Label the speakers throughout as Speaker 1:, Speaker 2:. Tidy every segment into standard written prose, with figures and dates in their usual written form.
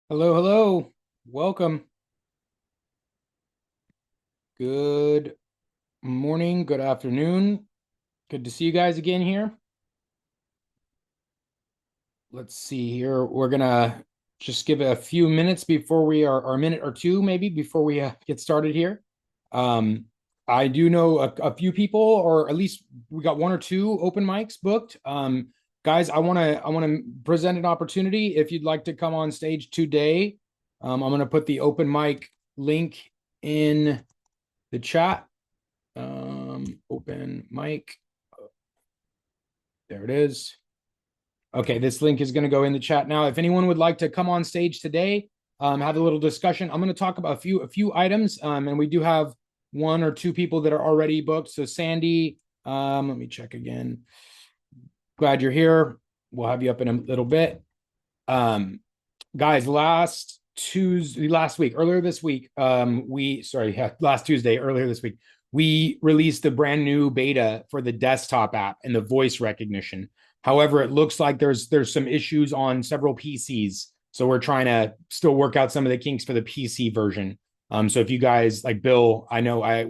Speaker 1: Hello, hello. Welcome. Good morning, good afternoon. Good to see you guys again here. Let's see here. We're gonna just give it a few minutes before we are, or a minute or two maybe before we get started here. Um, I do know a few people, or at least we got one or two open mics booked. Guys, I want to present an opportunity. If you'd like to come on stage today, I'm gonna put the open mic link in the chat. Open mic. There it is. Okay, this link is going to go in the chat now. If anyone would like to come on stage today, have a little discussion. I'm going to talk about a few items, and we do have one or two people that are already booked. So Sandy, let me check again. Glad you're here. We'll have you up in a little bit. Guys, earlier this week, last Tuesday, earlier this week, we released the brand new beta for the desktop app and the voice recognition. However, it looks like there's some issues on several PCs. So we're trying to still work out some of the kinks for the PC version. So if you guys like Bill, I know I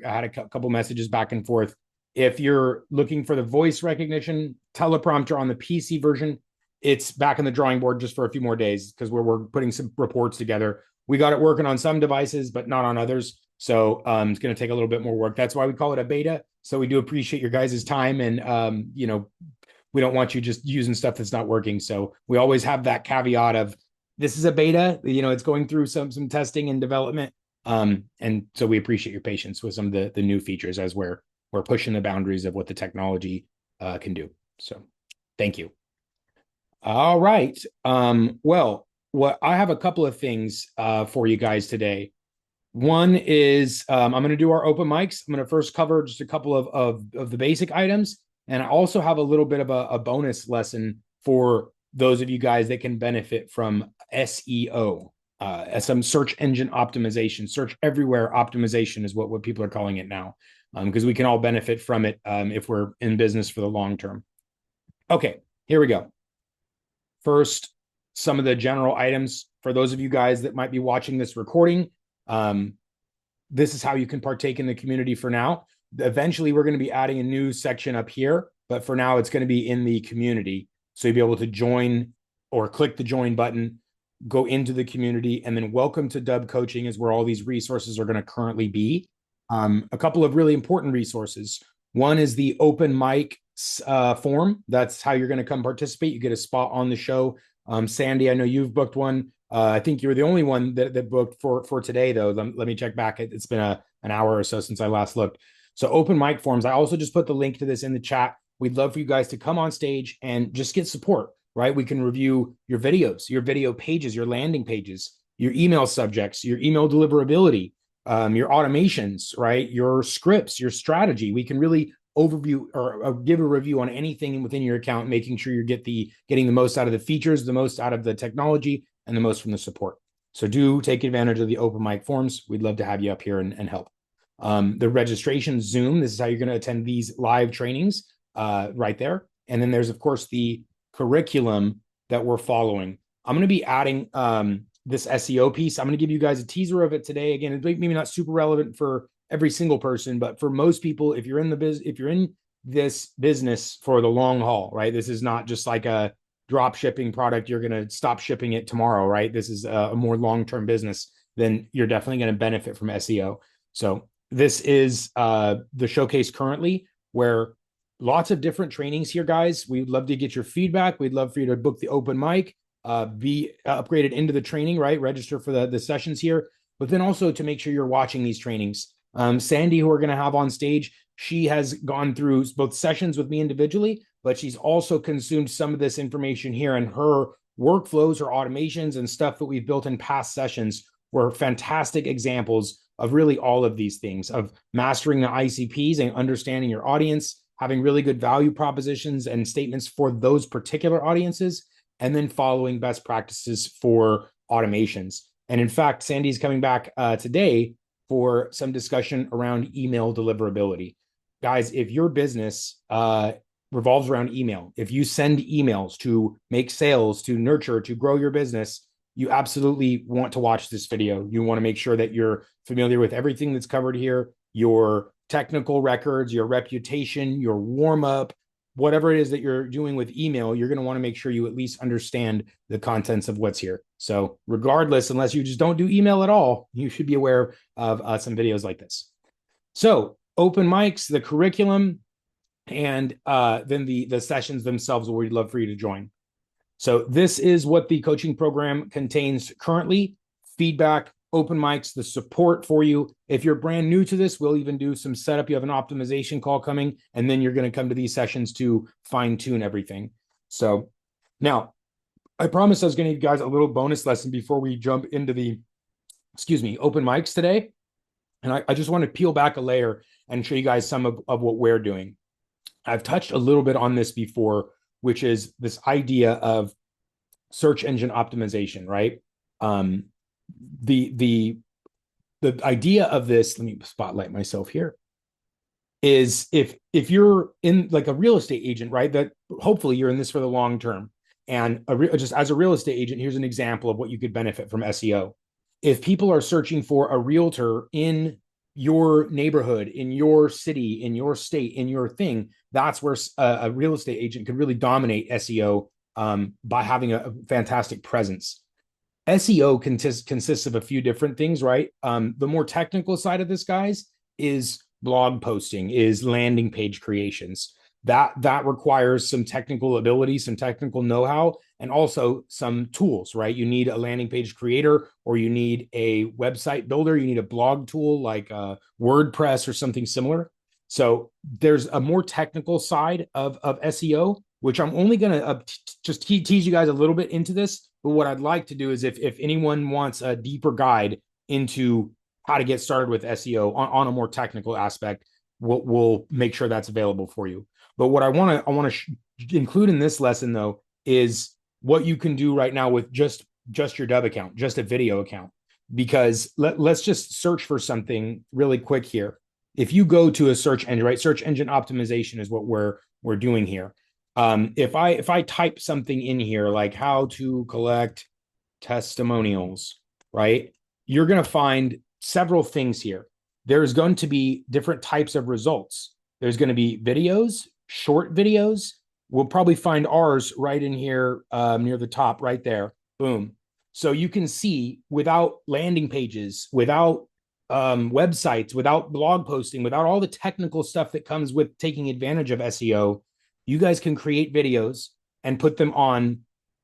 Speaker 1: had a couple messages back and forth. If you're looking for the voice recognition teleprompter on the PC version, it's back on the drawing board just for a few more days because we're putting some reports together. We got it working on some devices, but not on others. So it's going to take a little bit more work. That's why we call it a beta. So we do appreciate your guys' time, and we don't want you just using stuff that's not working. So we always have that caveat of this is a beta. It's going through some testing and development. And so we appreciate your patience with some of the new features as we're pushing the boundaries of what the technology can do. So thank you. All right. Well, what I have a couple of things for you guys today. One is I'm going to do our open mics. I'm going to first cover just a couple of the basic items. And I also have a little bit of a bonus lesson for those of you guys that can benefit from SEO, some search engine optimization. Search everywhere optimization is what people are calling it now, because we can all benefit from it if we're in business for the long term. Okay, here we go. First, some of the general items for those of you guys that might be watching this recording. This is how you can partake in the community for now. Eventually, we're going to be adding a new section up here, but for now, it's going to be in the community. So you'll be able to join or click the join button, go into the community, and then welcome to Dubb Coaching is where all these resources are going to currently be. A couple of really important resources. One is the open mic form. That's how you're going to come participate. You get a spot on the show. Sandy, I know you've booked one. I think you were the only one that booked for today, though. Let me check back. It's been an hour or so since I last looked. So open mic forms. I also just put the link to this in the chat. We'd love for you guys to come on stage and just get support, right? We can review your videos, your video pages, your landing pages, your email subjects, your email deliverability, your automations, right? Your scripts, your strategy. We can really overview or give a review on anything within your account, making sure you're getting the most out of the features, the most out of the technology, and the most from the support. So do take advantage of the open mic forms. We'd love to have you up here and help. The registration Zoom, this is how you're going to attend these live trainings right there. And then there's, of course, the curriculum that we're following. I'm going to be adding this SEO piece. I'm going to give you guys a teaser of it today. Again, it's maybe not super relevant for every single person, but for most people, if you're in this business for the long haul, right? This is not just like a drop shipping product. You're going to stop shipping it tomorrow, right? This is a more long-term business. Then you're definitely going to benefit from SEO. So this is the showcase currently, where lots of different trainings here, guys. We'd love to get your feedback. We'd love for you to book the open mic, be upgraded into the training, right? Register for the sessions here, but then also to make sure you're watching these trainings. Sandy, who we're going to have on stage, she has gone through both sessions with me individually, but she's also consumed some of this information here, and her workflows, her automations, and stuff that we've built in past sessions were fantastic examples of really all of these things, of mastering the ICPs and understanding your audience, having really good value propositions and statements for those particular audiences, and then following best practices for automations. And in fact, Sandy's coming back today for some discussion around email deliverability. Guys, if your business revolves around email, if you send emails to make sales, to nurture, to grow your business, you absolutely want to watch this video. You want to make sure that you're familiar with everything that's covered here, your technical records, your reputation, your warm up, whatever it is that you're doing with email, you're going to want to make sure you at least understand the contents of what's here. So regardless, unless you just don't do email at all, you should be aware of some videos like this. So open mics, the curriculum, and then the sessions themselves, where we'd love for you to join. So this is what the coaching program contains currently: feedback, open mics, the support for you. If you're brand new to this, we'll even do some setup. You have an optimization call coming, and then you're going to come to these sessions to fine tune everything. So now I promised I was going to give you guys a little bonus lesson before we jump into the, open mics today. And I just want to peel back a layer and show you guys some of what we're doing. I've touched a little bit on this before, which is this idea of search engine optimization, right? The idea of this, let me spotlight myself here, is if you're in like a real estate agent, right? That hopefully you're in this for the long term. And just as a real estate agent, here's an example of what you could benefit from SEO. If people are searching for a realtor in your neighborhood, in your city, in your state, in your thing, that's where a real estate agent could really dominate SEO by having a fantastic presence. SEO consists of a few different things, right? The more technical side of this, guys, is blog posting, is landing page creations. That requires some technical ability, some technical know-how, and also some tools, right? You need a landing page creator, or you need a website builder. You need a blog tool like WordPress or something similar. So there's a more technical side of SEO, which I'm only going to just tease you guys a little bit into this. But what I'd like to do is if anyone wants a deeper guide into how to get started with SEO on a more technical aspect, we'll make sure that's available for you. But what I want to include in this lesson, though, is what you can do right now with just your Dubb account, just a video account. Because let's just search for something really quick here. If you go to a search engine, right? Search engine optimization is what we're doing here. If I type something in here like how to collect testimonials, right? You're going to find several things here. There's going to be different types of results. There's going to be videos, short videos. We'll probably find ours right in here near the top, right there. Boom. So you can see, without landing pages, without websites, without blog posting, without all the technical stuff that comes with taking advantage of SEO, you guys can create videos and put them on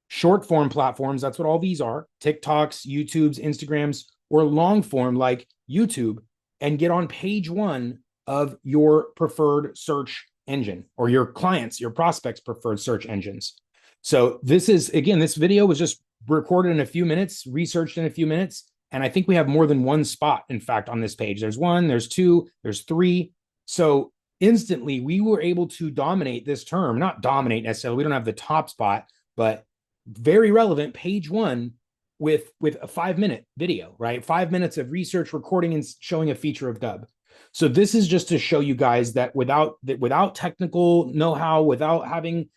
Speaker 1: short form platforms. That's what all these are: TikToks, YouTubes, Instagrams, or long form like YouTube, and get on page one of your preferred search engine, or your clients, your prospects' preferred search engines. So this is, again, this video was just recorded in a few minutes, researched in a few minutes. And I think we have more than one spot, in fact, on this page. There's one, there's two, there's three. So instantly we were able to dominate this term, not dominate necessarily. We don't have the top spot, but very relevant, page one, with a 5-minute video, right? 5 minutes of research, recording, and showing a feature of Dubb. So this is just to show you guys that without technical know-how, without having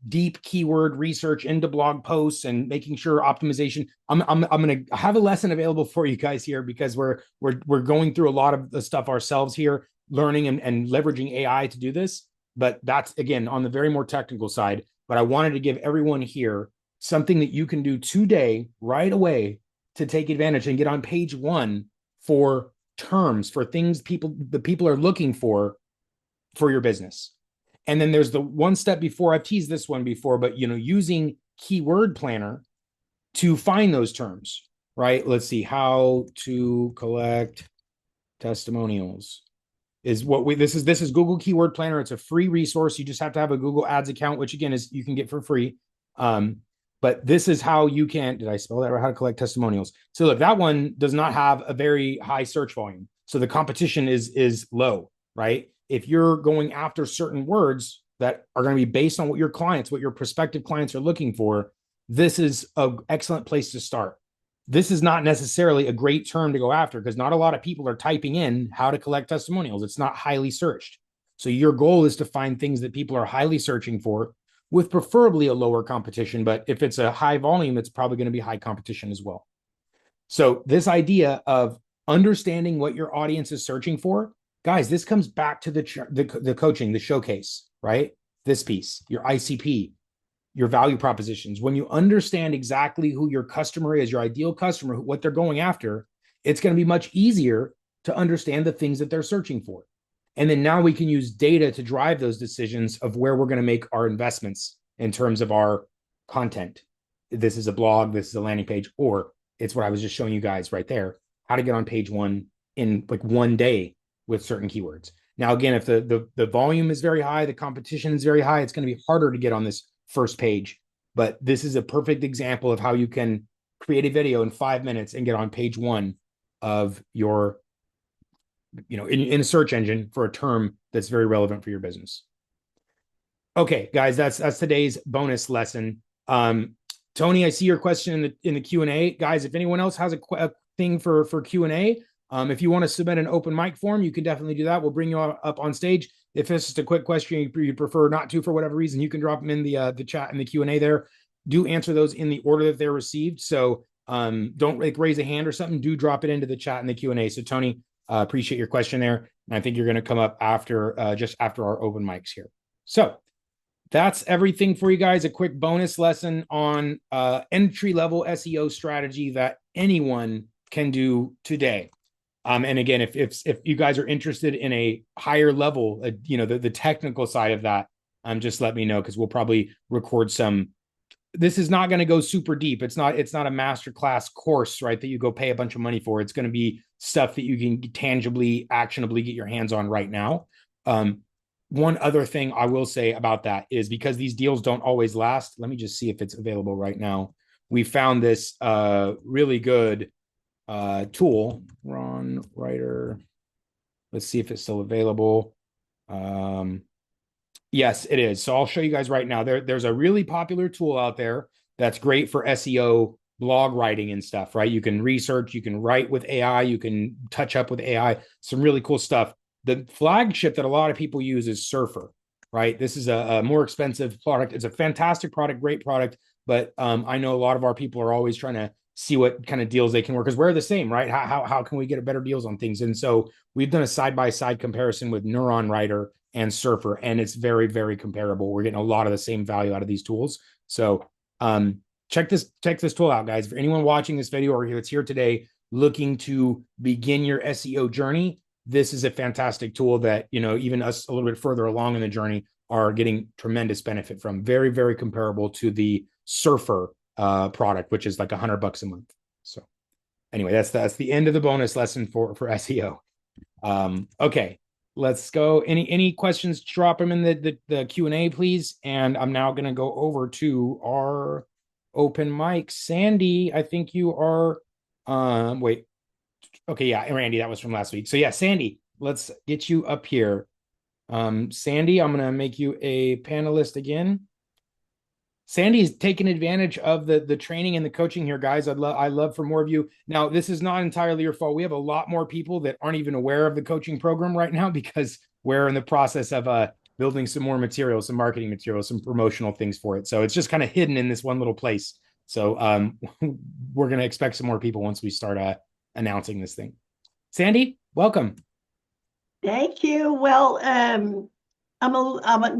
Speaker 1: deep keyword research into blog posts and making sure optimization, I'm going to have a lesson available for you guys here, because we're going through a lot of the stuff ourselves here, learning and leveraging AI to do this. But that's, again, on the very more technical side. But I wanted to give everyone here something that you can do today, right away, to take advantage and get on page one for terms, for things the people are looking for your business. And then there's the one step before. I've teased this one before, but using Keyword Planner to find those terms, right? Let's see, how to collect testimonials is what this is Google Keyword Planner. It's a free resource. You just have to have a Google Ads account, which again is you can get for free. But this is how you can, did I spell that right? How to collect testimonials. So look, that one does not have a very high search volume. So the competition is low, right? If you're going after certain words that are going to be based on what your prospective clients are looking for, this is an excellent place to start. This is not necessarily a great term to go after, because not a lot of people are typing in how to collect testimonials. It's not highly searched. So your goal is to find things that people are highly searching for, with preferably a lower competition. But if it's a high volume, it's probably going to be high competition as well. So this idea of understanding what your audience is searching for, guys, this comes back to the coaching, the showcase, right? This piece, your ICP, your value propositions. When you understand exactly who your customer is, your ideal customer, what they're going after, it's going to be much easier to understand the things that they're searching for. And then now we can use data to drive those decisions of where we're going to make our investments in terms of our content. This is a blog, this is a landing page, or it's what I was just showing you guys right there, how to get on page one in like one day with certain keywords. Now, again, if the volume is very high, the competition is very high, it's going to be harder to get on this first page. But this is a perfect example of how you can create a video in 5 minutes and get on page one of your, in a search engine for a term that's very relevant for your business. Okay, guys, that's today's bonus lesson. Tony, I see your question in the Q&A. Guys, if anyone else has a thing for Q&A, if you want to submit an open mic form, you can definitely do that. We'll bring you up on stage. If it's just a quick question you prefer not to for whatever reason, you can drop them in the chat and the Q&A there. Do answer those in the order that they're received. So don't like raise a hand or something. Do drop it into the chat and the Q&A. So Tony, appreciate your question there. And I think you're going to come up after just after our open mics here. So that's everything for you guys. A quick bonus lesson on entry-level SEO strategy that anyone can do today. And again, if you guys are interested in a higher level, the technical side of that, just let me know, because we'll probably record some. This is not going to go super deep. It's not a masterclass course, right, that you go pay a bunch of money for. It's going to be stuff that you can tangibly, actionably get your hands on right now. One other thing I will say about that is, because these deals don't always last, let me just see if it's available right now. We found this really good tool, Ron Writer. Let's see if it's still available. Yes, it is. So I'll show you guys right now. There's a really popular tool out there that's great for SEO blog writing and stuff, right? You can research, you can write with AI, you can touch up with AI, some really cool stuff. The flagship that a lot of people use is Surfer, right? This is a more expensive product. It's a fantastic product, great product, but I know a lot of our people are always trying to see what kind of deals they can work, because we're the same, right? How can we get better deals on things? And so we've done a side-by-side comparison with Neuron Writer and Surfer, and it's very, very comparable. We're getting a lot of the same value out of these tools. So check this tool out, guys. For anyone watching this video or that's here today looking to begin your SEO journey, this is a fantastic tool that, even us a little bit further along in the journey are getting tremendous benefit from. Very, very comparable to the Surfer product, which is like $100 a month. So anyway, that's the end of the bonus lesson for SEO. Okay, let's go. Any questions, drop them in the Q&A, please. And I'm now going to go over to our open mic. Sandy, I think you are, wait. Okay, yeah, Randy, that was from last week. So yeah, Sandy, let's get you up here. Sandy, I'm going to make you a panelist again. Sandy's taking advantage of the training and the coaching here, guys. I'd love for more of you. Now, this is not entirely your fault. We have a lot more people that aren't even aware of the coaching program right now, because we're in the process of building some more material, some marketing material, some promotional things for it. So it's just kind of hidden in this one little place. So we're going to expect some more people once we start announcing this thing. Sandy, welcome.
Speaker 2: Thank you. Well, I'm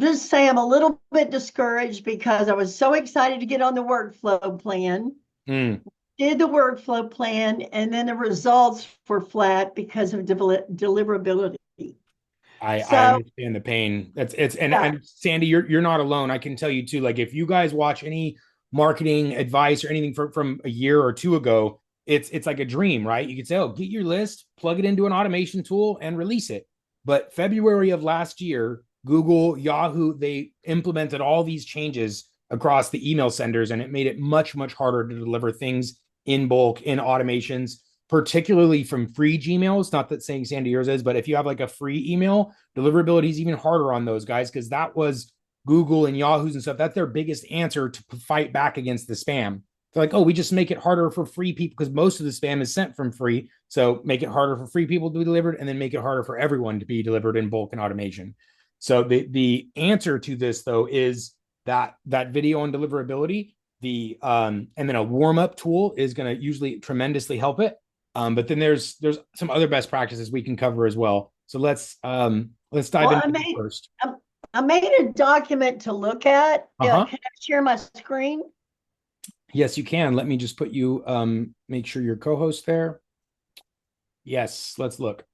Speaker 2: just say I'm a little bit discouraged, because I was so excited to get on the workflow plan. Did the workflow plan, and then the results were flat because of deliverability.
Speaker 1: I understand the pain. And Sandy, you're not alone. I can tell you too. Like, if you guys watch any marketing advice or anything from a year or two ago, it's like a dream, right? You could say, oh, get your list, plug it into an automation tool, and release it. But February of last year, Google, Yahoo, they implemented all these changes across the email senders, and it made it much, much harder to deliver things in bulk, in automations, particularly from free Gmails. Not that saying Sandy yours is, but if you have like a free email, deliverability is even harder on those guys, because that was Google and Yahoo's and stuff. That's their biggest answer to fight back against the spam. They're like, oh, we just make it harder for free people, because most of the spam is sent from free. So make it harder for free people to be delivered, and then make it harder for everyone to be delivered in bulk and automation. So the answer to this, though, is that video on deliverability. And then a warm-up tool is going to usually tremendously help it. But then there's some other best practices we can cover as well. So let's dive
Speaker 2: Well,
Speaker 1: into it first.
Speaker 2: I made a document to look at.
Speaker 1: Uh-huh.
Speaker 2: Can I share my screen?
Speaker 1: Yes, you can. Let me just put you, make sure you're co-host there. Yes, let's look.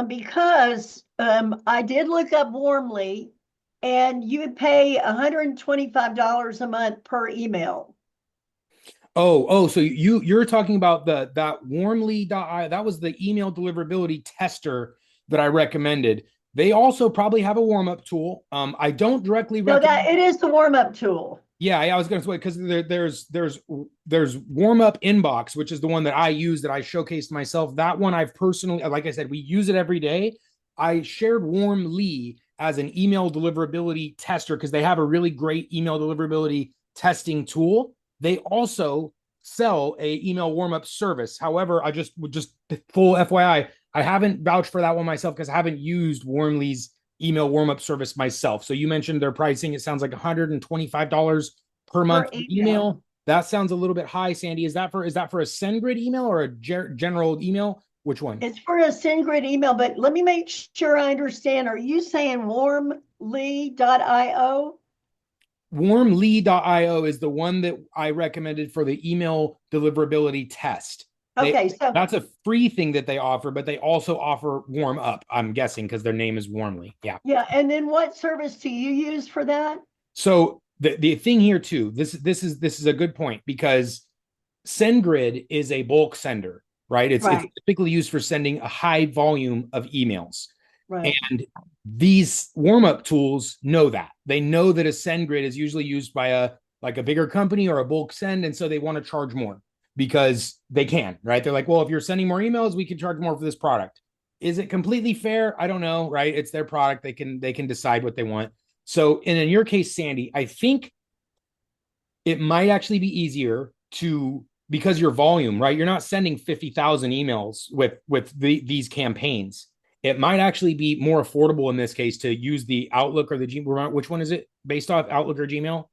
Speaker 2: Because I did look up Warmly, and you would pay $125 a month per email.
Speaker 1: Oh, so you're talking about that warmly.io. That was the email deliverability tester that I recommended. They also probably have a warm-up tool. I don't directly
Speaker 2: No,
Speaker 1: recommend.
Speaker 2: that it is the warm-up tool.
Speaker 1: Yeah, I was going to say because there's warm up inbox, which is the one that I use that I showcased myself. That one I've personally, like I said, we use it every day. I shared Warmly as an email deliverability tester because they have a really great email deliverability testing tool. They also sell a email warm up service. However, I just full FYI, I haven't vouched for that one myself because I haven't used Warmly's email warm-up service myself. So you mentioned their pricing. It sounds like $125 per month for email. That sounds a little bit high, Sandy. Is that for a SendGrid email or a general email? Which one?
Speaker 2: It's for a SendGrid email, but let me make sure I understand. Are you saying warmly.io?
Speaker 1: Warmly.io is the one that I recommended for the email deliverability test.
Speaker 2: Okay, so
Speaker 1: that's a free thing that they offer, but they also offer warm up, I'm guessing, because their name is Warmly. Yeah.
Speaker 2: Yeah. And then what service do you use for that?
Speaker 1: So the thing here too, this is a good point because SendGrid is a bulk sender, right? It's typically used for sending a high volume of emails.
Speaker 2: Right.
Speaker 1: And these warm-up tools know that. They know that a SendGrid is usually used by a bigger company or a bulk send, and so they want to charge more because they can, right? They're like, well, if you're sending more emails, we can charge more for this product. Is it completely fair? I don't know, right? It's their product. They can decide what they want. So, and in your case, Sandy, I think it might actually be easier to, because your volume, right? You're not sending 50,000 emails with these campaigns. It might actually be more affordable in this case to use the Outlook or the Gmail. Which one is it based off, Outlook or Gmail?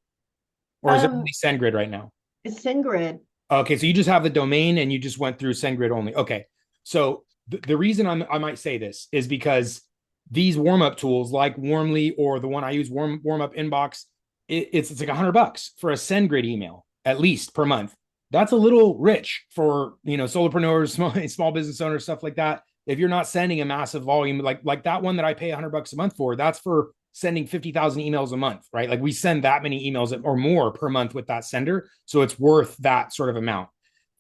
Speaker 1: Or is it only SendGrid right now?
Speaker 2: It's SendGrid.
Speaker 1: Okay, so you just have the domain and you just went through SendGrid only. Okay, so the reason I might say this is because these warm-up tools like Warmly or the one I use, warm-up inbox, it's like $100 for a SendGrid email at least per month. That's a little rich for solopreneurs, small business owners, stuff like that. If you're not sending a massive volume like that one that I pay $100 a month for, that's for sending 50,000 emails a month, right? Like we send that many emails or more per month with that sender. So it's worth that sort of amount.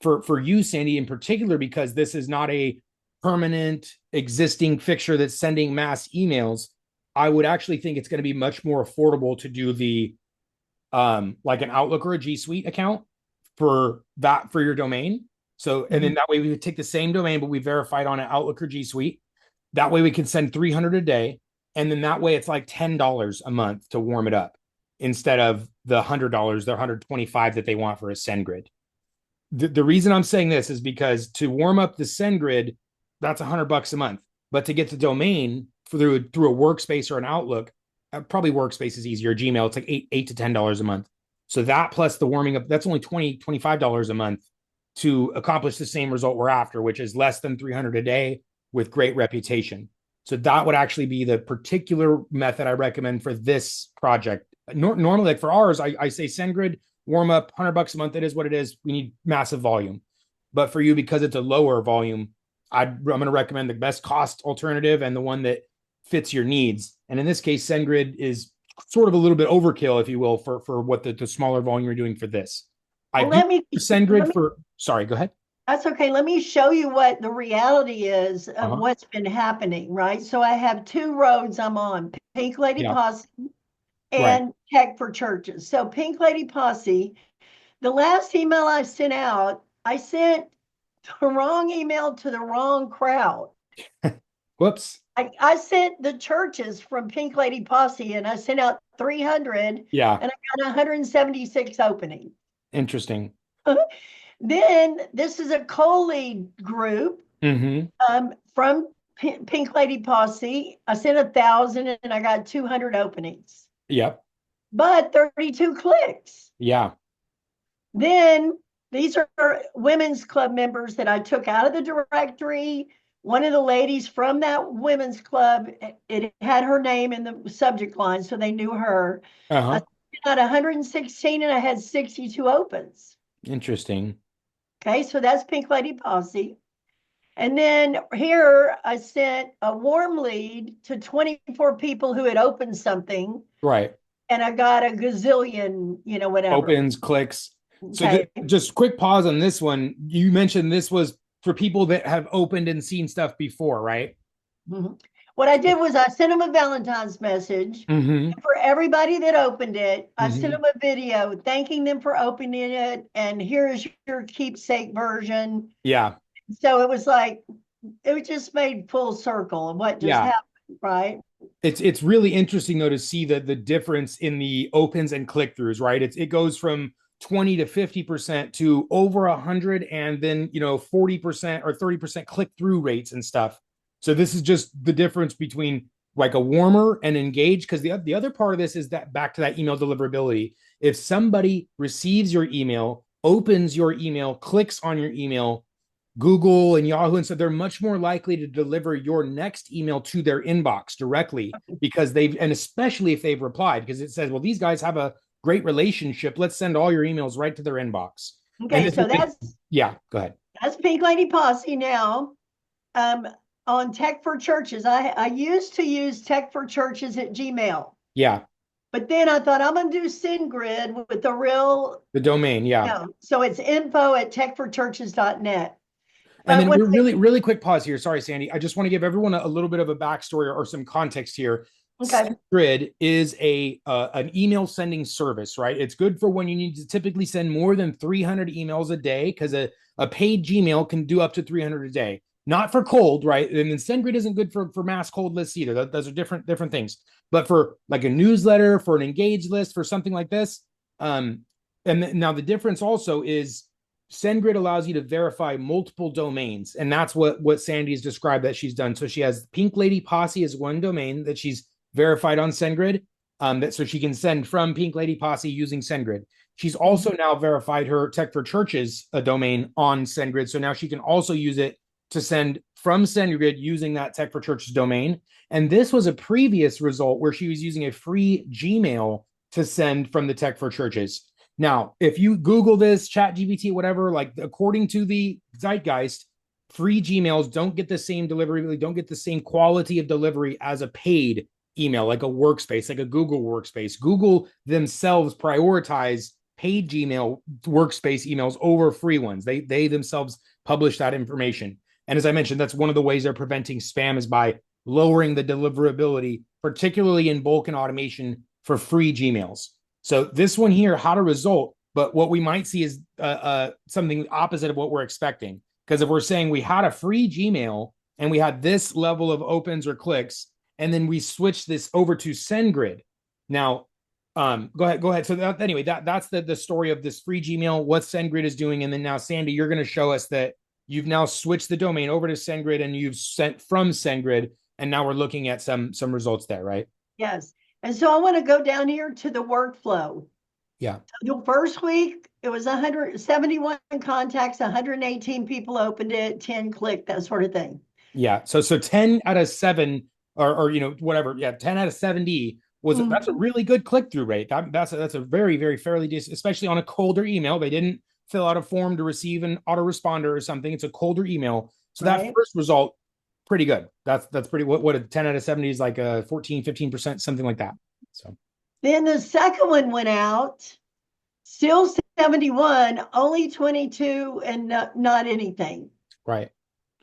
Speaker 1: For you, Sandy, in particular, because this is not a permanent existing fixture that's sending mass emails, I would actually think it's going to be much more affordable to do the like an Outlook or a G Suite account for your domain. So, and then that way we would take the same domain, but we verified on an Outlook or G Suite. That way we can send 300 a day. And then that way it's like $10 a month to warm it up instead of the $100, the $125 that they want for a SendGrid. The reason I'm saying this is because to warm up the SendGrid, that's $100 a month. But to get the domain through a workspace or an Outlook, probably workspace is easier. Gmail, it's like $8 to $10 a month. So that plus the warming up, that's only $25 a month to accomplish the same result we're after, which is less than 300 a day with great reputation. So that would actually be the particular method I recommend for this project. Normally, like for ours, I say SendGrid, warm up, $100 a month. It is what it is. We need massive volume. But for you, because it's a lower volume, I'm going to recommend the best cost alternative and the one that fits your needs. And in this case, SendGrid is sort of a little bit overkill, if you will, for what the smaller volume you're doing for this. SendGrid for, sorry, go ahead.
Speaker 2: That's okay. Let me show you what the reality is of what's been happening, right? So I have two roads I'm on, Pink Lady Posse and Tech for Churches. So Pink Lady Posse, the last email I sent out, I sent the wrong email to the wrong crowd.
Speaker 1: Whoops.
Speaker 2: I sent the churches from Pink Lady Posse and I sent out 300.
Speaker 1: Yeah.
Speaker 2: And I got 176 openings.
Speaker 1: Interesting.
Speaker 2: Then this is a co-lead group from Pink Lady Posse. I sent 1,000 and I got 200 openings.
Speaker 1: Yep.
Speaker 2: but 32 clicks.
Speaker 1: Yeah.
Speaker 2: Then these are women's club members that I took out of the directory. One of the ladies from that women's club, it had her name in the subject line, so they knew her. I
Speaker 1: Uh-huh.
Speaker 2: got 116 and I had 62 opens.
Speaker 1: Interesting.
Speaker 2: Okay, so that's Pink Lady Posse. And then here I sent a warm lead to 24 people who had opened something,
Speaker 1: Right.
Speaker 2: and I got a gazillion, whatever.
Speaker 1: Opens, clicks. So
Speaker 2: Okay.
Speaker 1: just quick pause on this one. You mentioned this was for people that have opened and seen stuff before, right?
Speaker 2: Mhm. What I did was I sent them a Valentine's message.
Speaker 1: Mm-hmm.
Speaker 2: For everybody that opened it, I sent
Speaker 1: Mm-hmm.
Speaker 2: them a video thanking them for opening it. And here's your keepsake version.
Speaker 1: Yeah.
Speaker 2: So it was like, it just made full circle of what just
Speaker 1: Yeah.
Speaker 2: happened, right?
Speaker 1: It's really interesting though to see the difference in the opens and click-throughs, right? It goes from 20 to 50% to over 100, and then 40% or 30% click-through rates and stuff. So this is just the difference between like a warmer and engaged, because the other part of this is that back to that email deliverability. If somebody receives your email, opens your email, clicks on your email, Google and Yahoo, and so they're much more likely to deliver your next email to their inbox directly, because and especially if they've replied, because it says, well, these guys have a great relationship. Let's send all your emails right to their inbox. And
Speaker 2: Okay,
Speaker 1: this,
Speaker 2: so
Speaker 1: yeah, go ahead.
Speaker 2: that's Pink Lady Posse now. Um, on Tech for Churches, I used to use Tech for Churches at Gmail,
Speaker 1: Yeah,
Speaker 2: but then I thought I'm gonna do SendGrid with the real,
Speaker 1: the domain. Yeah.
Speaker 2: so it's info@techforchurches.net.
Speaker 1: And
Speaker 2: But
Speaker 1: then
Speaker 2: when
Speaker 1: we're really quick pause here. Sorry, Sandy. I just want to give everyone a little bit of a backstory or some context here.
Speaker 2: okay,
Speaker 1: SendGrid is an email sending service, right? It's good for when you need to typically send more than 300 emails a day, because a paid Gmail can do up to 300 a day. Not for cold, right? And then SendGrid isn't good for mass cold lists either. Those are different things. But for like a newsletter, for an engaged list, for something like this, now the difference also is SendGrid allows you to verify multiple domains, and that's what Sandy's described that she's done. So she has Pink Lady Posse as one domain that she's verified on SendGrid, so she can send from Pink Lady Posse using SendGrid. She's also now verified her Tech for Churches a domain on SendGrid, so now she can also use it to send from SendGrid using that Tech for Churches domain. And this was a previous result where she was using a free Gmail to send from the Tech for Churches. Now, if you Google this, Chat GPT, whatever, like according to the zeitgeist, free Gmails don't get the same delivery, don't get the same quality of delivery as a paid email, like a workspace, like a Google workspace. Google themselves prioritize paid Gmail workspace emails over free ones. They themselves publish that information. And as I mentioned, that's one of the ways they're preventing spam, is by lowering the deliverability, particularly in bulk and automation for free Gmails. So this one here, how to result, but what we might see is something opposite of what we're expecting. Because if we're saying we had a free Gmail and we had this level of opens or clicks, and then we switch this over to SendGrid. Now, go ahead. So anyway, that's the story of this free Gmail, what SendGrid is doing. And then now, Sandy, you're going to show us that you've now switched the domain over to SendGrid, and you've sent from SendGrid, and now we're looking at some results there, right?
Speaker 2: yes. And so I want to go down here to the workflow.
Speaker 1: Yeah.
Speaker 2: The first week, it was 171 contacts, 118 people opened it, 10 clicked, that sort of thing.
Speaker 1: Yeah. So 10 out of 7 or whatever. Yeah, 10 out of 70 was that's a really good click-through rate. That's a very, very fairly decent, especially on a colder email. They didn't fill out a form to receive an autoresponder or something. It's a colder email. So that first result, pretty good. That's pretty, what a 10 out of 70 is, like a 14, 15%, something like that. So
Speaker 2: then the second one went out, still 71, only 22, and not anything.
Speaker 1: right.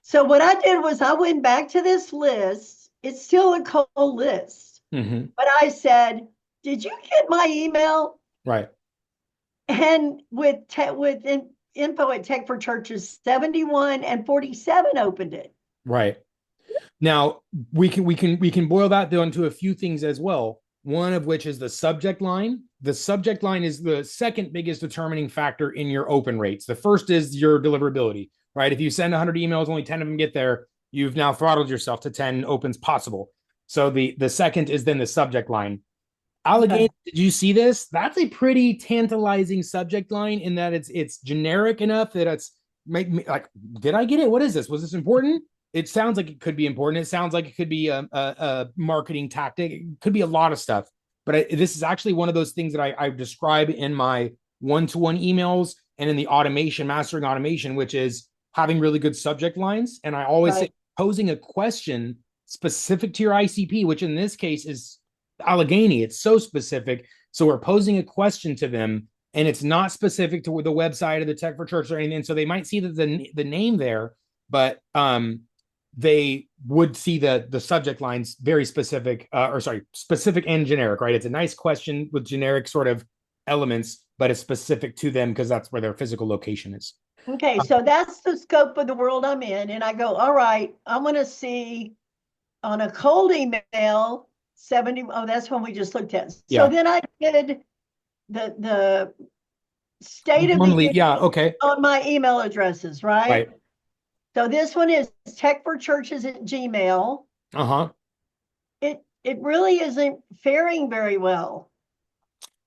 Speaker 2: So what I did was I went back to this list. It's still a cold list.
Speaker 1: Mm-hmm.
Speaker 2: But I said, did you get my email?
Speaker 1: Right.
Speaker 2: And with info at Tech for Churches, 71 and 47 opened it.
Speaker 1: Right. Now we can boil that down to a few things as well. One of which is the subject line. The subject line is the second biggest determining factor in your open rates. The first is your deliverability, right? If you send 100 emails, only 10 of them get there, you've now throttled yourself to 10 opens possible. So the second is then the subject line. Allegheny,
Speaker 2: Okay.
Speaker 1: did you see this? That's a pretty tantalizing subject line in that it's generic enough that it's make me like, did I get it? What is this? Was this important? It sounds like it could be important. It sounds like it could be a marketing tactic. It could be a lot of stuff. But this is actually one of those things that I describe in my one-to-one emails and in the automation, mastering automation, which is having really good subject lines. And I always say
Speaker 2: Right.
Speaker 1: posing a question specific to your ICP, which in this case is Allegheny. It's so specific. So we're posing a question to them, and it's not specific to the website of the Tech for Church or anything. So they might see the name there, but they would see the subject lines very specific, or sorry, specific and generic, right? It's a nice question with generic sort of elements, but it's specific to them because that's where their physical location is.
Speaker 2: Okay, so that's the scope of the world I'm in. And I go, all right, I'm going to see on a cold email 70. Oh, that's one we just looked at. So
Speaker 1: Yeah.
Speaker 2: then I did the state of the
Speaker 1: Normally,
Speaker 2: union
Speaker 1: yeah. Okay.
Speaker 2: on my email addresses, right?
Speaker 1: Right.
Speaker 2: So this one is techforchurches at Gmail.
Speaker 1: Uh huh.
Speaker 2: It really isn't faring very well.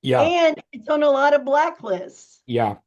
Speaker 1: Yeah.
Speaker 2: And it's on a lot of blacklists.
Speaker 1: Yeah.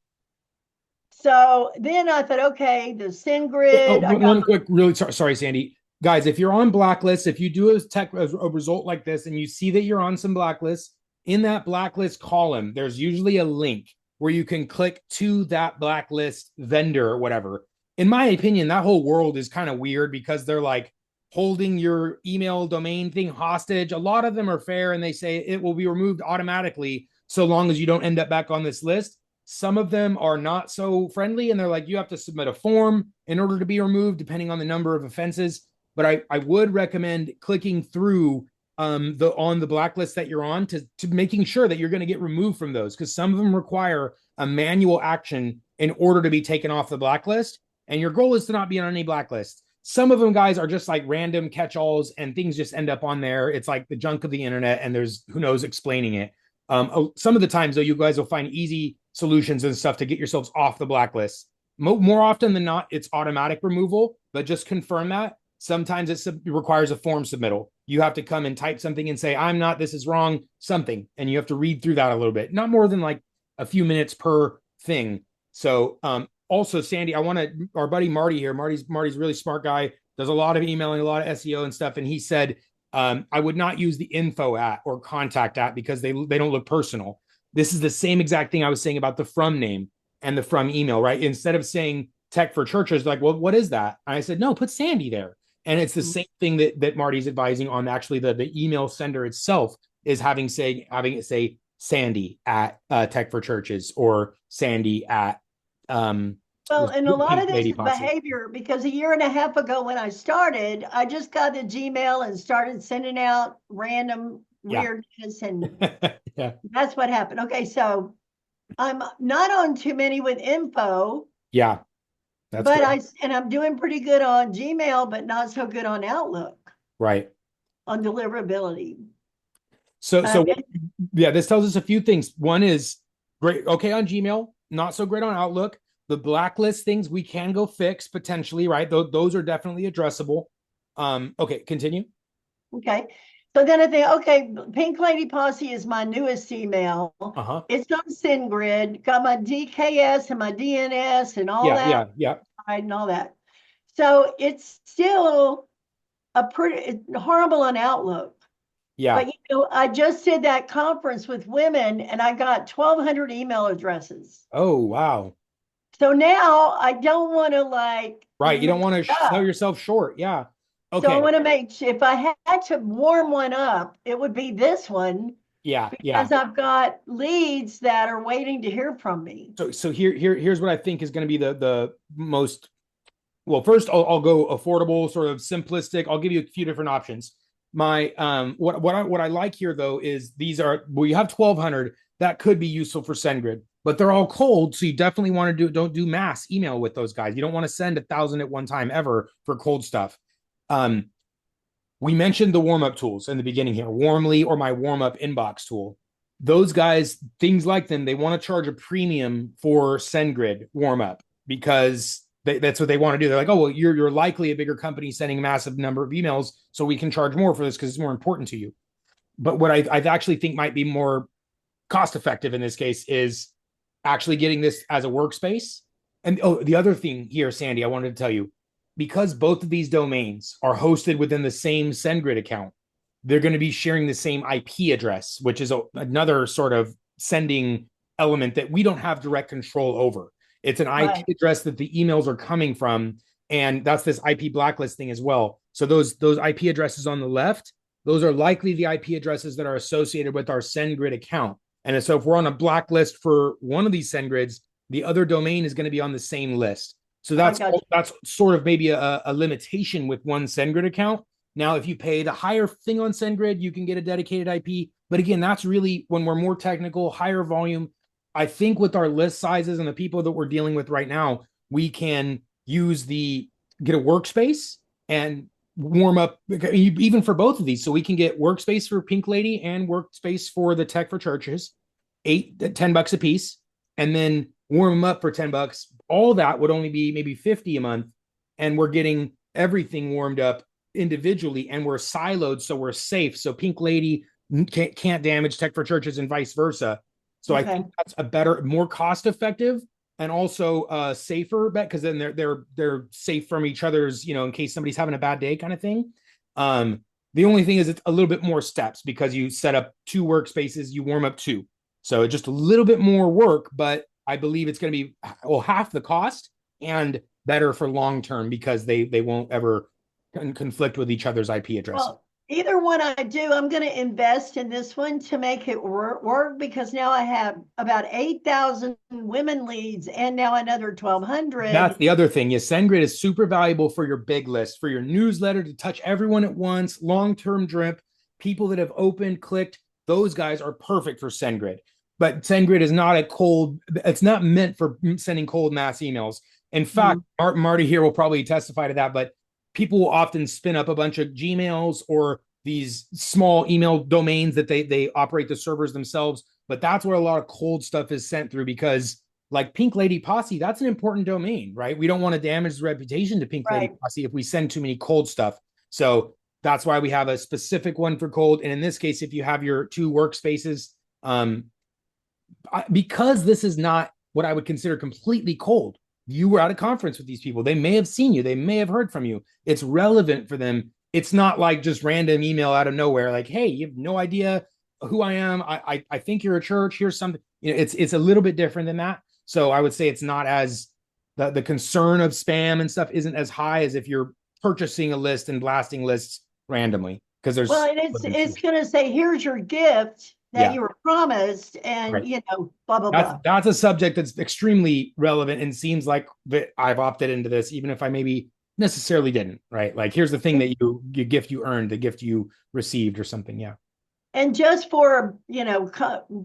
Speaker 2: So then I thought, okay, the SendGrid, I got
Speaker 1: One quick, really sorry, Sandy. Guys, if you're on blacklists, if you do a result like this and you see that you're on some blacklists, in that blacklist column, there's usually a link where you can click to that blacklist vendor or whatever. In my opinion, that whole world is kind of weird because they're like holding your email domain thing hostage. A lot of them are fair and they say it will be removed automatically so long as you don't end up back on this list. Some of them are not so friendly and they're like, you have to submit a form in order to be removed, depending on the number of offenses. But I would recommend clicking through on the blacklist that you're on to making sure that you're going to get removed from those, because some of them require a manual action in order to be taken off the blacklist. And your goal is to not be on any blacklist. Some of them, guys, are just like random catch-alls and things just end up on there. It's like the junk of the internet and there's who knows explaining it. Some of the times, though, you guys will find easy solutions and stuff to get yourselves off the blacklist. More often than not, it's automatic removal, but just confirm that. Sometimes it requires a form submittal. You have to come and type something and say, I'm not, this is wrong, something. And you have to read through that a little bit, not more than like a few minutes per thing. So also, Sandy, our buddy Marty here, Marty's really smart guy, does a lot of emailing, a lot of SEO and stuff. And he said, I would not use the info at or contact at because they don't look personal. This is the same exact thing I was saying about the from name and the from email, right? Instead of saying tech for churches, like, well, what is that? And I said, no, put Sandy there. And it's the same thing that Marty's advising on. Actually, the email sender itself is having it say Sandy at Tech for Churches or Sandy at
Speaker 2: well, and a lot
Speaker 1: Pink
Speaker 2: of this
Speaker 1: Lady
Speaker 2: is
Speaker 1: Posse.
Speaker 2: behavior because a year and a half ago when I started, I just got the Gmail and started sending out random
Speaker 1: Yeah.
Speaker 2: weirdness, and
Speaker 1: Yeah.
Speaker 2: that's what happened. Okay, so I'm not on too many with info,
Speaker 1: Yeah. That's
Speaker 2: but
Speaker 1: good.
Speaker 2: I'm doing pretty good on Gmail, but not so good on Outlook
Speaker 1: Right.
Speaker 2: on deliverability.
Speaker 1: So
Speaker 2: And
Speaker 1: yeah, this tells us a few things. One is great, okay on Gmail, not so great on Outlook. The blacklist things we can go fix potentially, right? Those are definitely addressable. Okay, continue.
Speaker 2: okay. So then I think, okay, Pink Lady Posse is my newest email.
Speaker 1: Uh-huh.
Speaker 2: It's on SendGrid, got my DKS and my DNS and all
Speaker 1: Yeah,
Speaker 2: that,
Speaker 1: yeah, yeah,
Speaker 2: and all that. So it's still a pretty horrible on Outlook.
Speaker 1: yeah.
Speaker 2: But I just did that conference with women and I got 1,200 email addresses.
Speaker 1: Oh, wow.
Speaker 2: So now I don't want to like
Speaker 1: Right. You don't
Speaker 2: mess
Speaker 1: want to
Speaker 2: it
Speaker 1: sell
Speaker 2: up.
Speaker 1: yourself short. Yeah.
Speaker 2: So I
Speaker 1: Okay.
Speaker 2: want to make sure if I had to warm one up, it would be this one
Speaker 1: Yeah, yeah.
Speaker 2: because I've got leads that are waiting to hear from me.
Speaker 1: So here's what I think is going to be the most well. First, I'll go affordable, sort of simplistic. I'll give you a few different options. My what I like here though is these are well, you have 1,200 that could be useful for SendGrid, but they're all cold, so you definitely want to don't do mass email with those guys. You don't want to send 1,000 at one time ever for cold stuff. Um, we mentioned the warm up tools in the beginning here, Warmly or my warm up inbox tool. Those guys, things like them, they want to charge a premium for SendGrid warm up because that's what they want to do. They're like, oh, well, you're likely a bigger company sending a massive number of emails, so we can charge more for this because it's more important to you. but what I actually think might be more cost effective in this case is actually getting this as a workspace. And oh, the other thing here, Sandy, I wanted to tell you, because both of these domains are hosted within the same SendGrid account, they're going to be sharing the same IP address, which is another sort of sending element that we don't have direct control over. It's an IP address that the emails are coming from, and that's this IP blacklist thing as well. So those IP addresses on the left, those are likely the IP addresses that are associated with our SendGrid account. And so if we're on a blacklist for one of these SendGrids, the other domain is going to be on the same list. So that's sort of maybe a limitation with one SendGrid account. Now, if you pay the higher thing on SendGrid, you can get a dedicated IP. But again, that's really when we're more technical, higher volume. I think with our list sizes and the people that we're dealing with right now, we can get a workspace and warm up even for both of these. So we can get workspace for Pink Lady and workspace for the Tech for Churches, $10 a piece, and then warm them up for $10. All that would only be maybe $50 a month. And we're getting everything warmed up individually, and we're siloed, so we're safe. So Pink Lady can't damage Tech for Churches and vice versa. So I think that's a better, more cost effective, and also safer bet, because then they're safe from each other's, in case somebody's having a bad day kind of thing. The only thing is it's a little bit more steps, because you set up 2 workspaces, you warm up 2. So just a little bit more work, but I believe it's going to be half the cost and better for long term, because they won't ever conflict with each other's IP addresses.
Speaker 2: Well, either one I do, I'm going to invest in this one to make it work, because now I have about 8,000 women leads and now another 1,200.
Speaker 1: That's the other thing. Yes, SendGrid is super valuable for your big list, for your newsletter to touch everyone at once, long-term drip, people that have opened, clicked. Those guys are perfect for SendGrid. But SendGrid is not it's not meant for sending cold mass emails. In fact, Marty here will probably testify to that, but people will often spin up a bunch of Gmails or these small email domains that they operate the servers themselves. But that's where a lot of cold stuff is sent through, because like Pink Lady Posse, that's an important domain, right? We don't want to damage the reputation to Pink Lady Posse if we send too many cold stuff. So that's why we have a specific one for cold. And in this case, if you have your 2 workspaces, because this is not what I would consider completely cold. You were at a conference with these people. They may have seen you. They may have heard from you. It's relevant for them. It's not like just random email out of nowhere. Like, hey, you have no idea who I am. I think you're a church. Here's something. It's a little bit different than that. So I would say it's not as the concern of spam and stuff isn't as high as if you're purchasing a list and blasting lists randomly. Because there's
Speaker 2: it's going to say, here's your gift that you were promised, and blah blah blah.
Speaker 1: That's a subject that's extremely relevant, and seems like that I've opted into this, even if I maybe necessarily didn't. Right? Like, here's the thing that you gift you earned, the gift you received, or something. Yeah.
Speaker 2: And just for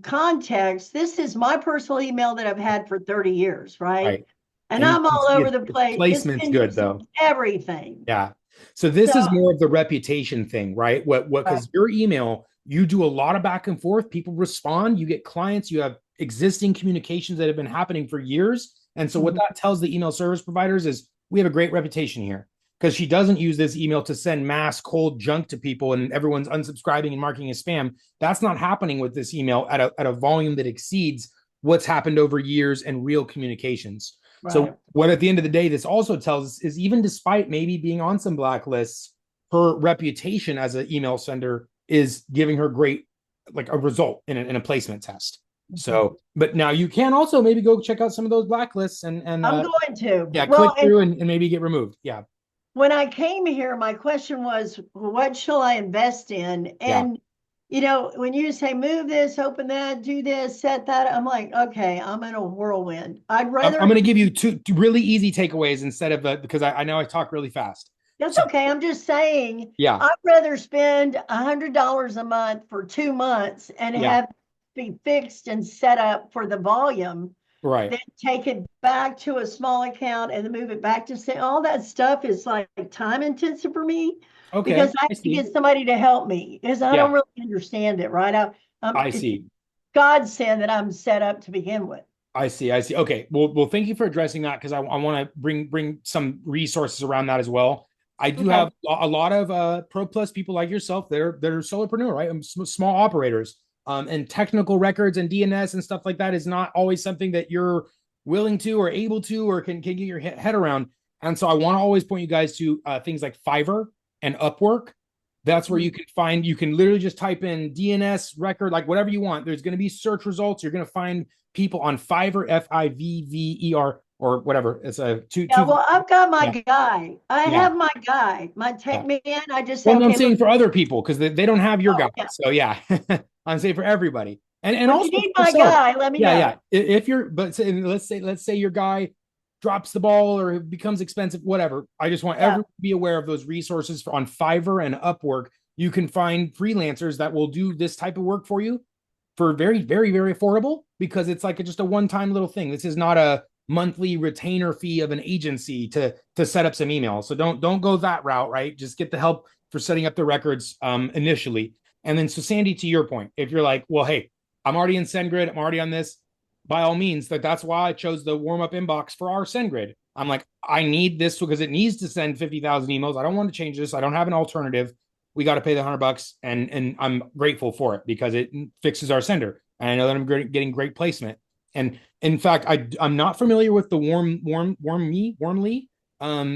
Speaker 2: context, this is my personal email that I've had for 30 years, right? And I'm all over the place.
Speaker 1: Placement's good though.
Speaker 2: Everything.
Speaker 1: Yeah. So this is more of the reputation thing, right? Because your email, you do a lot of back and forth. People respond. You get clients. You have existing communications that have been happening for years. And so what that tells the email service providers is we have a great reputation here, because she doesn't use this email to send mass cold junk to people and everyone's unsubscribing and marking as spam. That's not happening with this email at a volume that exceeds what's happened over years and real communications. Right. So what at the end of the day, this also tells us is, even despite maybe being on some blacklists, her reputation as an email sender is giving her great, like, a result in a placement test. So, but now you can also maybe go check out some of those blacklists and I'm
Speaker 2: going to.
Speaker 1: Yeah, click through and maybe get removed. Yeah.
Speaker 2: When I came here, my question was, what shall I invest in? And when you say move this, open that, do this, set that, I'm like, okay, I'm in a whirlwind. I'm going
Speaker 1: to give you 2 really easy takeaways instead of because I know I talk really fast.
Speaker 2: That's okay. I'm just saying, I'd rather spend $100 a month for 2 months and have be fixed and set up for the volume,
Speaker 1: right?
Speaker 2: Then take it back to a small account and then move it back to say all that stuff is like time intensive for me. Okay, because I have to get somebody to help me, because I don't really understand it, right?
Speaker 1: I see.
Speaker 2: God said that I'm set up to begin with.
Speaker 1: I see. Okay. Well, thank you for addressing that, because I want to bring some resources around that as well. I do
Speaker 2: Okay.
Speaker 1: have a lot of Pro Plus people like yourself. They're solopreneur, right? Small operators. And technical records and DNS and stuff like that is not always something that you're willing to or able to or can get your head around. And so I want to always point you guys to things like Fiverr and Upwork. That's where you can find, you can literally just type in DNS record, like whatever you want. There's going to be search results. You're going to find people on Fiverr, Fivver, or whatever. It's a
Speaker 2: Yeah,
Speaker 1: two.
Speaker 2: well, I've got my
Speaker 1: Yeah.
Speaker 2: guy. I
Speaker 1: Yeah.
Speaker 2: have my guy, my tech
Speaker 1: Yeah.
Speaker 2: man. I just say,
Speaker 1: Well, no, I'm
Speaker 2: okay, look,
Speaker 1: saying for other people because they don't have your
Speaker 2: oh,
Speaker 1: guy.
Speaker 2: yeah.
Speaker 1: So yeah, I'm saying for everybody, and
Speaker 2: Well, if you
Speaker 1: also
Speaker 2: need
Speaker 1: for
Speaker 2: my
Speaker 1: yourself.
Speaker 2: guy, let me
Speaker 1: Yeah, yeah.
Speaker 2: know.
Speaker 1: If you're, but let's say your guy drops the ball or it becomes expensive, whatever. I just want
Speaker 2: Yeah.
Speaker 1: everyone to be aware of those resources on Fiverr and Upwork. You can find freelancers that will do this type of work for you for very, very, very affordable because it's like just a one-time little thing. This is not a monthly retainer fee of an agency to set up some emails. So don't go that route, right? Just get the help for setting up the records initially. And then so Sandy, to your point, if you're like, well, hey, I'm already in SendGrid, I'm already on this, by all means, that's why I chose the warm-up inbox for our SendGrid. I'm like, I need this because it needs to send 50,000 emails. I don't want to change this. I don't have an alternative. We got to pay the $100, and I'm grateful for it because it fixes our sender, and I know that I'm getting great placement. And in fact, I'm not familiar with the warmly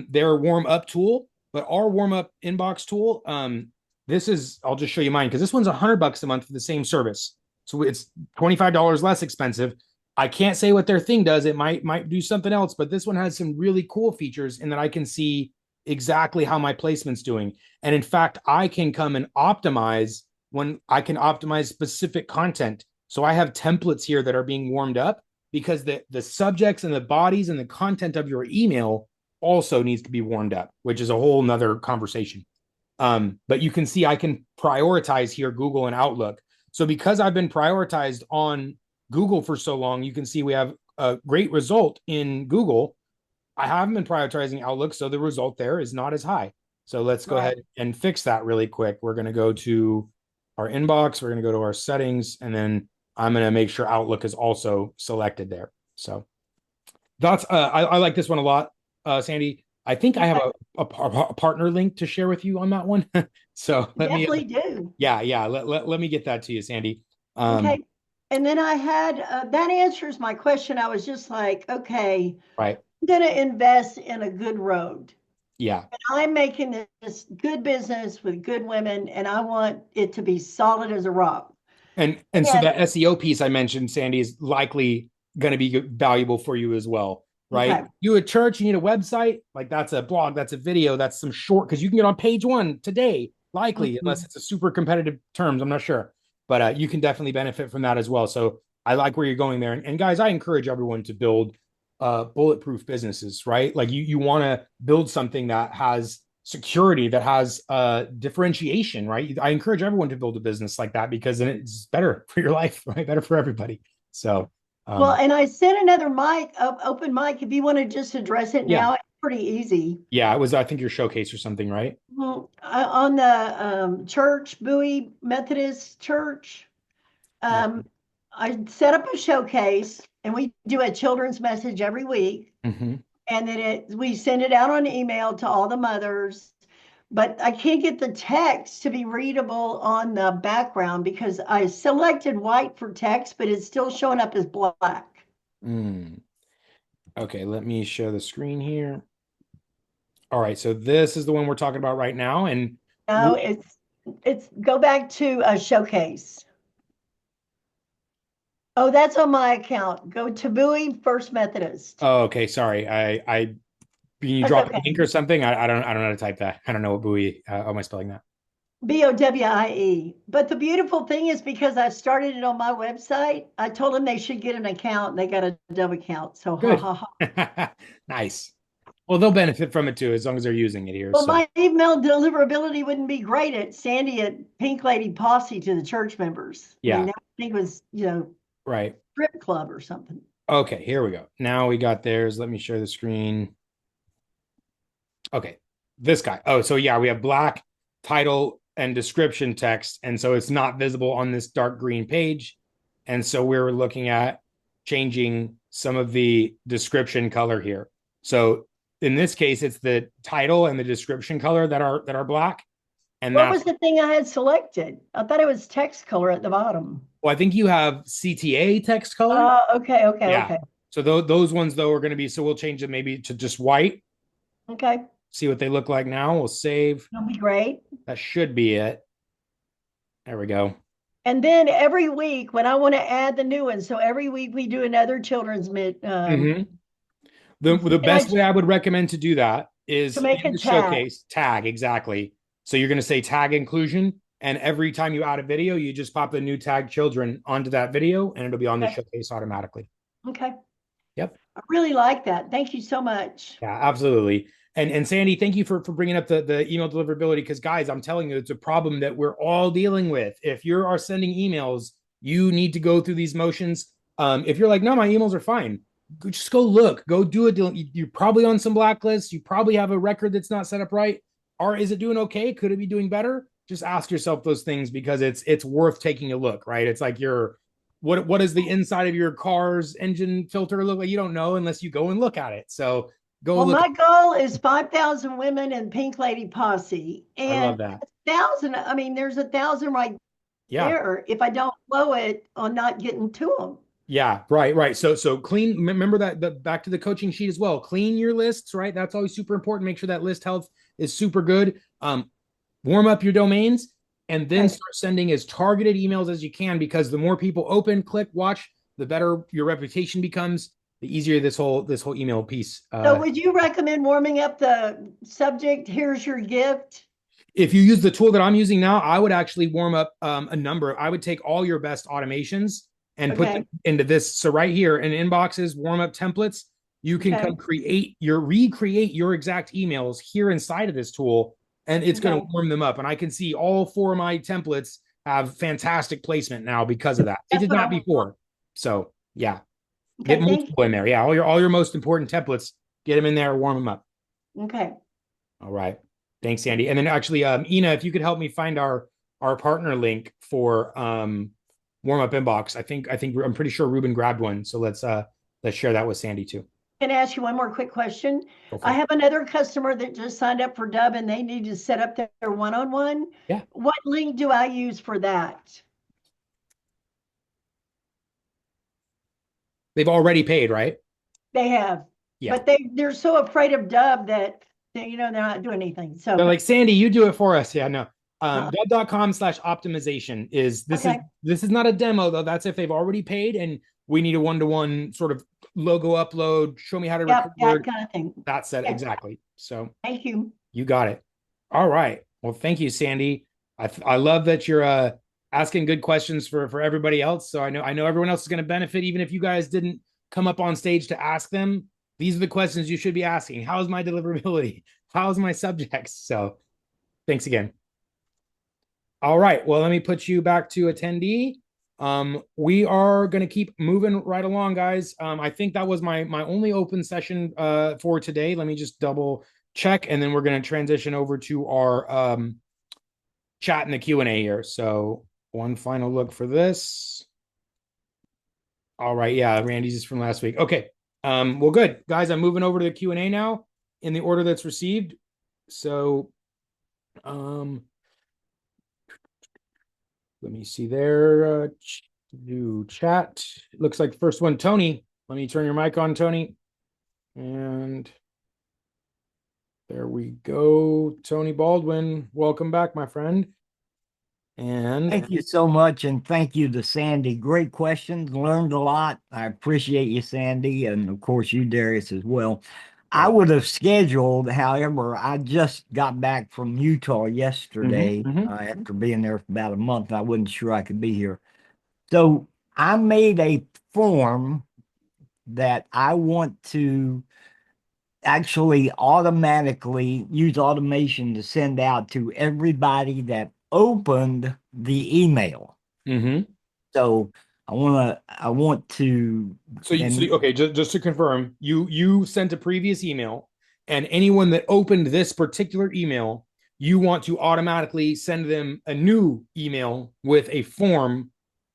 Speaker 1: their warm up tool, but our warm up inbox tool, this is, I'll just show you mine because this one's $100 a month for the same service, so it's $25 less expensive. I can't say what their thing does. It might do something else, but this one has some really cool features in that I can see exactly how my placement's doing. And in fact, I can come and optimize when I can optimize specific content. So I have templates here that are being warmed up because the subjects and the bodies and the content of your email also needs to be warmed up, which is a whole nother conversation. But you can see I can prioritize here Google and Outlook. So because I've been prioritized on Google for so long, you can see we have a great result in Google. I haven't been prioritizing Outlook, so the result there is not as high. So let's go
Speaker 2: Right.
Speaker 1: ahead and fix that really quick. We're going to go to our inbox. We're going to go to our settings, and then I'm going to make sure Outlook is also selected there. So that's I like this one a lot, Sandy. I think I have
Speaker 2: Okay.
Speaker 1: a partner link to share with you on that one. So let me,
Speaker 2: Definitely do.
Speaker 1: yeah, let me get that to you, Sandy.
Speaker 2: Okay. And then I had that answers my question. I was just like, okay,
Speaker 1: Right,
Speaker 2: I'm going to invest in a good road.
Speaker 1: yeah.
Speaker 2: I'm making this good business with good women, and I want it to be solid as a rock.
Speaker 1: And so
Speaker 2: And
Speaker 1: that SEO piece I mentioned, Sandy, is likely going to be valuable for you as well, right?
Speaker 2: okay.
Speaker 1: You a church, you need a website, like that's a blog, that's a video, that's some short because you can get on page one today, likely, unless
Speaker 2: Mhm.
Speaker 1: it's a super competitive terms. I'm not sure, but you can definitely benefit from that as well. So I like where you're going there. And guys, I encourage everyone to build bulletproof businesses, right? Like you want to build something that has security, that has differentiation, right? I encourage everyone to build a business like that because then it's better for your life, right? Better for everybody. So
Speaker 2: Well, and I sent another mic, open mic. If you want to just address it
Speaker 1: yeah,
Speaker 2: now, it's pretty easy.
Speaker 1: yeah, it was, I think, your showcase or something, right?
Speaker 2: Well, on the church, Bowie Methodist Church,
Speaker 1: Yeah.
Speaker 2: um, I set up a showcase, and we do a children's message every week,
Speaker 1: Mm-hmm.
Speaker 2: and then we send it out on email to all the mothers. But I can't get the text to be readable on the background because I selected white for text, but it's still showing up as black.
Speaker 1: Mm. Okay, let me share the screen here. All right, so this is the one we're talking about right now, and
Speaker 2: No, it's go back to a showcase. Oh, that's on my account. Go to Bowie First Methodist.
Speaker 1: oh, okay, sorry, I can you
Speaker 2: That's
Speaker 1: drop a
Speaker 2: okay.
Speaker 1: link or something? I don't know how to type that. I don't know what buoy. How am I spelling that?
Speaker 2: BOWIE. But the beautiful thing is because I started it on my website, I told them they should get an account and they got a Dubb account. So ha
Speaker 1: Good.
Speaker 2: ha ha.
Speaker 1: Nice. Well, they'll benefit from it too, as long as they're using it here.
Speaker 2: Well,
Speaker 1: So
Speaker 2: my email deliverability wouldn't be great at Sandy at Pink Lady Posse to the church members. I mean,
Speaker 1: yeah,
Speaker 2: that I think was,
Speaker 1: right.
Speaker 2: strip club or something.
Speaker 1: Okay, here we go. Now we got theirs. Let me share the screen. Okay, this guy. Oh, so yeah, we have black title and description text, and so it's not visible on this dark green page. And so we're looking at changing some of the description color here. So in this case, it's the title and the description color that are black. And
Speaker 2: What
Speaker 1: that's,
Speaker 2: was the thing I had selected? I thought it was text color at the bottom.
Speaker 1: well, I think you have CTA text color.
Speaker 2: Okay, okay,
Speaker 1: Yeah.
Speaker 2: okay.
Speaker 1: So those ones though are going to be, so we'll change it maybe to just white.
Speaker 2: Okay.
Speaker 1: See what they look like now. We'll save.
Speaker 2: That'll be great.
Speaker 1: That should be it. There we go.
Speaker 2: And then every week when I want to add the new one, so every week we do another children's
Speaker 1: Mm-hmm. The
Speaker 2: and I
Speaker 1: best way I would recommend to do that
Speaker 2: to
Speaker 1: is
Speaker 2: make
Speaker 1: in
Speaker 2: a
Speaker 1: the
Speaker 2: tag.
Speaker 1: showcase tag. Exactly. So you're going to say tag inclusion. And every time you add a video, you just pop the new tag children onto that video and it'll be on the
Speaker 2: Okay.
Speaker 1: showcase automatically.
Speaker 2: Okay.
Speaker 1: Yep.
Speaker 2: I really like that. Thank you so much.
Speaker 1: Yeah, absolutely. And Sandy, thank you for bringing up the email deliverability, because guys, I'm telling you, it's a problem that we're all dealing with. If you are sending emails, you need to go through these motions. If you're like, no, my emails are fine, just go look, go do it. You're probably on some blacklists. You probably have a record that's not set up right. Or is it doing okay? Could it be doing better? Just ask yourself those things, because it's worth taking a look, right? It's like what does the inside of your car's engine filter look like? You don't know unless you go and look at it. So go
Speaker 2: Well,
Speaker 1: look.
Speaker 2: my goal is 5,000 women in Pink Lady Posse.
Speaker 1: I
Speaker 2: And
Speaker 1: love that.
Speaker 2: 1,000, I mean, there's 1,000 right
Speaker 1: Yeah.
Speaker 2: there if I don't blow it on not getting to them.
Speaker 1: Yeah, right. So clean. Remember that the back to the coaching sheet as well. Clean your lists, right? That's always super important. Make sure that list health is super good. Warm up your domains, and then
Speaker 2: Okay.
Speaker 1: start sending as targeted emails as you can, because the more people open, click, watch, the better your reputation becomes. The easier this whole email piece.
Speaker 2: So would you recommend warming up the subject? Here's your gift.
Speaker 1: If you use the tool that I'm using now, I would actually warm up a number. I would take all your best automations and put them
Speaker 2: Okay.
Speaker 1: into this. So right here in inboxes, warm up templates, you can
Speaker 2: Okay.
Speaker 1: come recreate your exact emails here inside of this tool, and it's going
Speaker 2: Okay.
Speaker 1: to warm them up. And I can see all 4 of my templates have fantastic placement now because of that. It
Speaker 2: That's
Speaker 1: did
Speaker 2: what I
Speaker 1: not
Speaker 2: want.
Speaker 1: before. So yeah, get
Speaker 2: Okay. Thank
Speaker 1: multiple in there. Yeah, all your most important templates, get them in there, warm them up.
Speaker 2: you. Okay.
Speaker 1: All right. Thanks, Sandy. And then actually, Ina, if you could help me find our partner link for warm up inbox. I'm pretty sure Ruben grabbed one. So let's share that with Sandy too.
Speaker 2: Can I ask you one more quick question?
Speaker 1: Go for
Speaker 2: I
Speaker 1: it.
Speaker 2: have another customer that just signed up for Dubb and they need to set up their one-on-one.
Speaker 1: Yeah.
Speaker 2: What link do I use for that?
Speaker 1: They've already paid, right?
Speaker 2: They have,
Speaker 1: Yeah.
Speaker 2: but they're so afraid of Dubb that they're not doing anything. So
Speaker 1: They're like, Sandy, you do it for us. Yeah, no.
Speaker 2: uh,
Speaker 1: Dubb.com/optimization is
Speaker 2: okay.
Speaker 1: this is not a demo though. That's if they've already paid and we need a one-to-one sort of logo upload, show me how to
Speaker 2: Yep, that
Speaker 1: record.
Speaker 2: kind of thing.
Speaker 1: That's it.
Speaker 2: Okay.
Speaker 1: Exactly. So
Speaker 2: Thank you.
Speaker 1: you got it. All right. Well, thank you, Sandy. I love that you're asking good questions for everybody else. So I know everyone else is going to benefit, even if you guys didn't come up on stage to ask them. These are the questions you should be asking. How's my deliverability? How's my subjects? So thanks again. All right. Well, let me put you back to attendee. We are going to keep moving right along, guys. I think that was my only open session for today. Let me just double check, and then we're going to transition over to our chat in the Q&A here. So one final look for this. All right. Yeah, Randy's is from last week. Okay. Well, good. Guys, I'm moving over to the Q&A now in the order that's received. So let me see there. Do chat. It looks like the first one, Tony. Let me turn your mic on, Tony. And there we go. Tony Baldwin. Welcome back, my friend. And
Speaker 3: thank you so much. And thank you to Sandy. Great questions. Learned a lot. I appreciate you, Sandy. And of course, you, Darius, as well. I would have scheduled, however, I just got back from Utah yesterday after being there for about a month. I wasn't sure I could be here. So I made a form that I want to actually automatically use automation to send out to everybody that opened the email. So I want to.
Speaker 1: Okay, just to confirm, you sent a previous email, and anyone that opened this particular email, you want to automatically send them a new email with a form.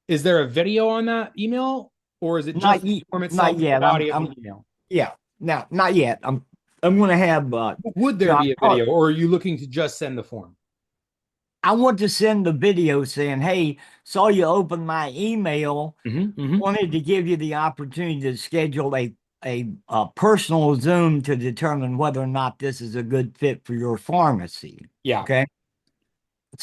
Speaker 1: Is there a video on that email, or is it just the form itself?
Speaker 3: Not yet.
Speaker 1: The body of the email?
Speaker 3: Yeah. Now, not yet. I'm going to have.
Speaker 1: Would there be a video, or are you looking to just send the form?
Speaker 3: I want to send the video saying, "Hey, saw you open my email. Wanted to give you the opportunity to schedule a personal Zoom to determine whether or not this is a good fit for your pharmacy."
Speaker 1: Yeah.
Speaker 3: Okay.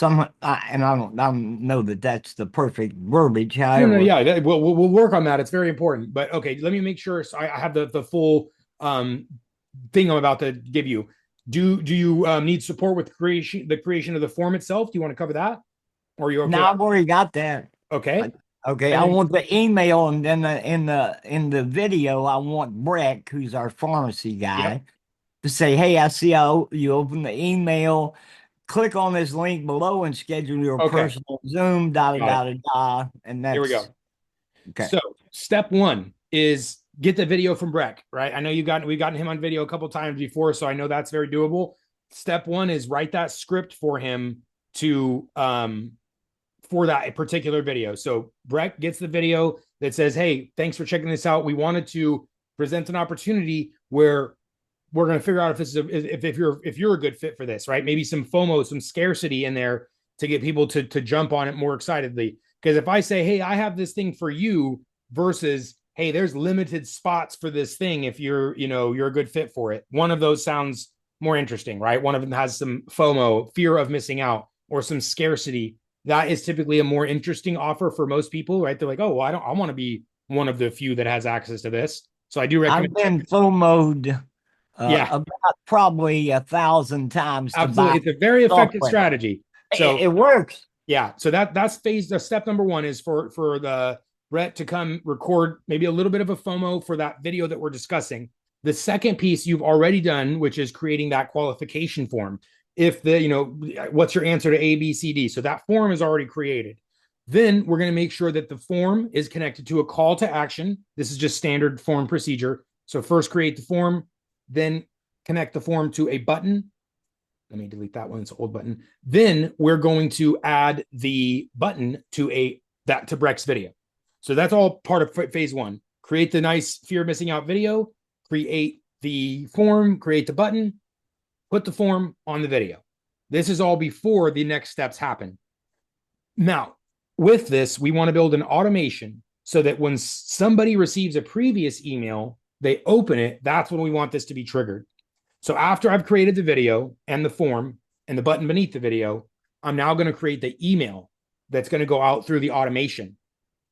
Speaker 3: And I don't know that that's the perfect verbiage.
Speaker 1: No,
Speaker 3: However,
Speaker 1: yeah, we'll work on that. It's very important. But okay, let me make sure so I have the full thing I'm about to give you. Do you need support with the creation of the form itself? Do you want to cover that, or are you okay?
Speaker 3: now I've already got that.
Speaker 1: Okay.
Speaker 3: Okay, I want the email, and then in the video, I want Breck, who's our pharmacy guy,
Speaker 1: Yep.
Speaker 3: to say, "Hey, I see you open the email. Click on this link below and schedule your
Speaker 1: Okay.
Speaker 3: personal Zoom." Da da da da da. And
Speaker 1: Here we go.
Speaker 3: okay.
Speaker 1: So step one is get the video from Breck, right? I know we've gotten him on video a couple times before, so I know that's very doable. Step one is write that script for him to for that particular video. So Breck gets the video that says, "Hey, thanks for checking this out. We wanted to present an opportunity where we're going to figure out if this is if you're a good fit for this, right? Maybe some FOMO, some scarcity in there to get people to jump on it more excitedly. Because if I say, hey, I have this thing for you versus, hey, there's limited spots for this thing if you're a good fit for it. One of those sounds more interesting, right? One of them has some FOMO, fear of missing out, or some scarcity. That is typically a more interesting offer for most people, right? They're like, oh, well, I want to be one of the few that has access to this. So I do recommend.
Speaker 3: I've been FOMO'd
Speaker 1: Yeah,
Speaker 3: about probably 1,000 times to buy
Speaker 1: absolutely. It's a very effective
Speaker 3: software.
Speaker 1: strategy. So
Speaker 3: It works.
Speaker 1: yeah, so that's step number one is for the Brett to come record maybe a little bit of a FOMO for that video that we're discussing. The second piece you've already done, which is creating that qualification form. If what's your answer to A, B, C, D? So that form is already created. Then we're going to make sure that the form is connected to a call to action. This is just standard form procedure. So first create the form, then connect the form to a button. Let me delete that one. It's an old button. Then we're going to add the button to Breck's video. So that's all part of phase one. Create the nice fear of missing out video, create the form, create the button, put the form on the video. This is all before the next steps happen. Now, with this, we want to build an automation so that when somebody receives a previous email, they open it. That's when we want this to be triggered. So after I've created the video and the form and the button beneath the video, I'm now going to create the email that's going to go out through the automation.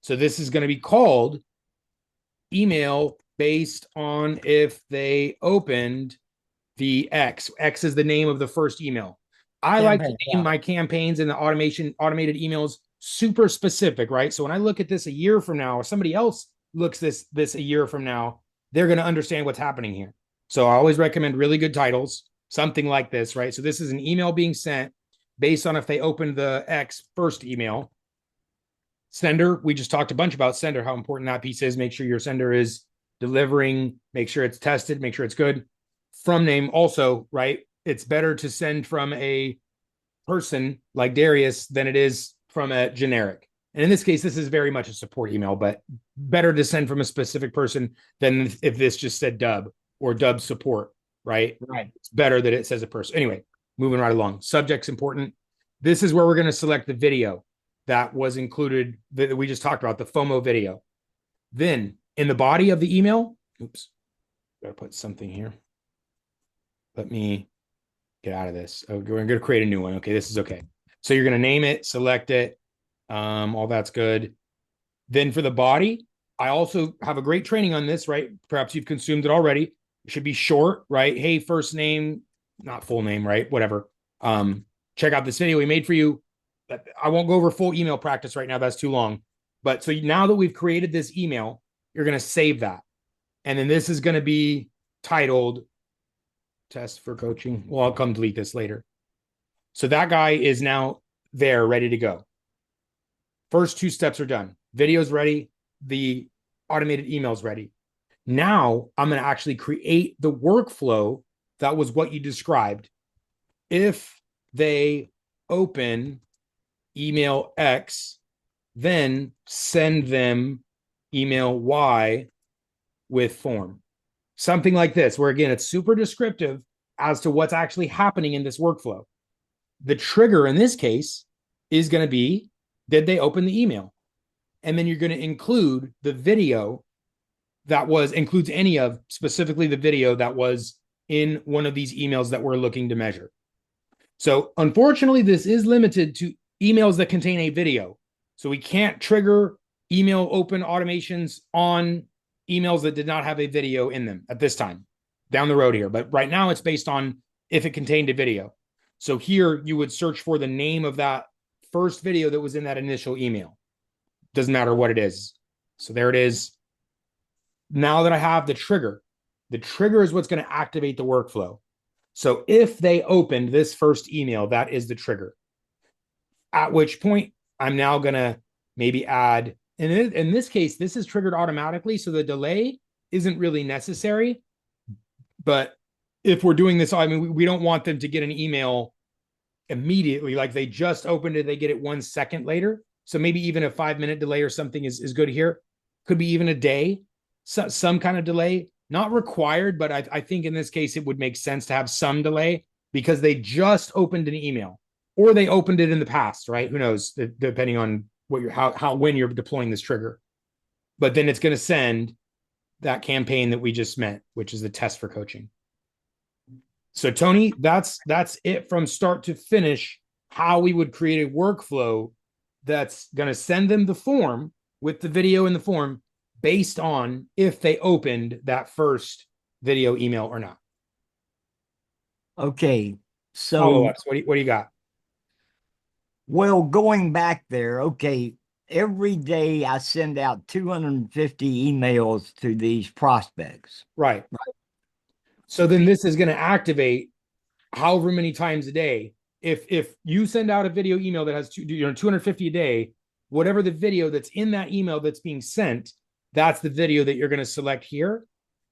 Speaker 1: So this is going to be called email based on if they opened the X. X is the name of the first email. I like to name my campaigns and the automated emails super specific, right? So when I look at this a year from now, or somebody else looks this a year from now, they're going to understand what's happening here. So I always recommend really good titles, something like this, right? So this is an email being sent based on if they opened the X first email. Sender, we just talked a bunch about sender, how important that piece is. Make sure your sender is delivering, make sure it's tested, make sure it's good. From name also, right? It's better to send from a person like Darius than it is from a generic. And in this case, this is very much a support email, but better to send from a specific person than if this just said Dubb or Dubb support, right?
Speaker 3: Right.
Speaker 1: It's better that it says a person. Anyway, moving right along. Subject's important. This is where we're going to select the video that was included that we just talked about, the FOMO video. Then in the body of the email, oops, gotta put something here. Let me get out of this. Oh, we're going to create a new one. Okay, this is okay. So you're going to name it, select it. All that's good. Then for the body, I also have a great training on this, right? Perhaps you've consumed it already. It should be short, right? Hey, first name, not full name, right? Whatever. Check out this video we made for you. I won't go over full email practice right now. That's too long. But so now that we've created this email, you're going to save that. And then this is going to be titled Test for Coaching. Well, I'll come delete this later. So that guy is now there, ready to go. First two steps are done. Video's ready. The automated email's ready. Now I'm going to actually create the workflow that was what you described. If they open email X, then send them email Y with form. something like this, where again, it's super descriptive as to what's actually happening in this workflow. The trigger in this case is going to be, did they open the email? And then you're going to include the video that includes any of, specifically the video that was in one of these emails that we're looking to measure. So unfortunately, this is limited to emails that contain a video. So we can't trigger email open automations on emails that did not have a video in them at this time, down the road here. But right now it's based on if it contained a video. So here you would search for the name of that first video that was in that initial email. Doesn't matter what it is. So there it is. Now that I have the trigger is what's going to activate the workflow. So if they opened this first email, that is the trigger. At which point I'm now going to maybe add, and in this case, this is triggered automatically. So the delay isn't really necessary. But if we're doing this, I mean, we don't want them to get an email immediately. Like they just opened it, they get it 1 second later. So maybe even a 5-minute delay or something is good here. Could be even a day, some kind of delay. Not required, but I think in this case, it would make sense to have some delay because they just opened an email or they opened it in the past, right? Who knows, depending on what when you're deploying this trigger. But then it's going to send that campaign that we just met, which is the test for coaching. So Tony, that's it from start to finish, how we would create a workflow that's going to send them the form with the video in the form based on if they opened that first video email or not.
Speaker 3: Okay. So
Speaker 1: what do you got?
Speaker 3: Well, going back there, okay, every day I send out 250 emails to these prospects.
Speaker 1: Right. So then this is going to activate however many times a day. If you send out a video email that has 250 a day, whatever the video that's in that email that's being sent, that's the video that you're going to select here.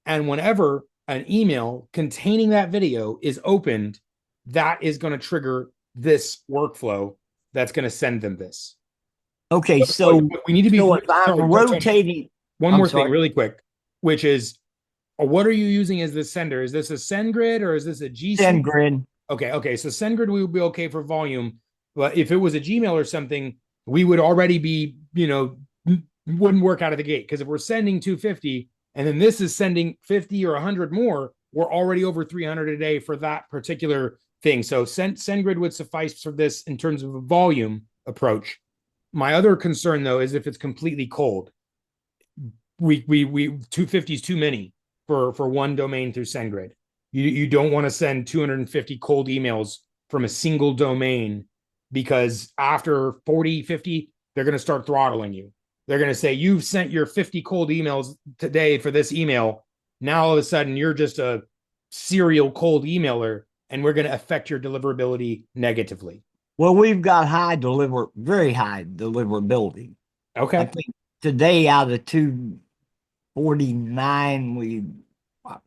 Speaker 1: And whenever an email containing that video is opened, that is going to trigger this workflow that's going to send them this.
Speaker 3: Okay, so
Speaker 1: we need to be
Speaker 3: rotating.
Speaker 1: One more thing really quick, which is, what are you using as the sender? Is this a SendGrid or is this a G?
Speaker 3: SendGrid.
Speaker 1: Okay. So SendGrid would be okay for volume. But if it was a Gmail or something, we would already be, wouldn't work out of the gate. Because if we're sending 250 and then this is sending 50 or 100 more, we're already over 300 a day for that particular thing. So SendGrid would suffice for this in terms of a volume approach. My other concern, though, is if it's completely cold. We 250 is too many for one domain through SendGrid. You don't want to send 250 cold emails from a single domain, because after 40, 50, they're going to start throttling you. They're going to say, you've sent your 50 cold emails today for this email. Now, all of a sudden, you're just a serial cold emailer, and we're going to affect your deliverability negatively.
Speaker 3: Well, we've got very high deliverability.
Speaker 1: Okay.
Speaker 3: I think today out of 249,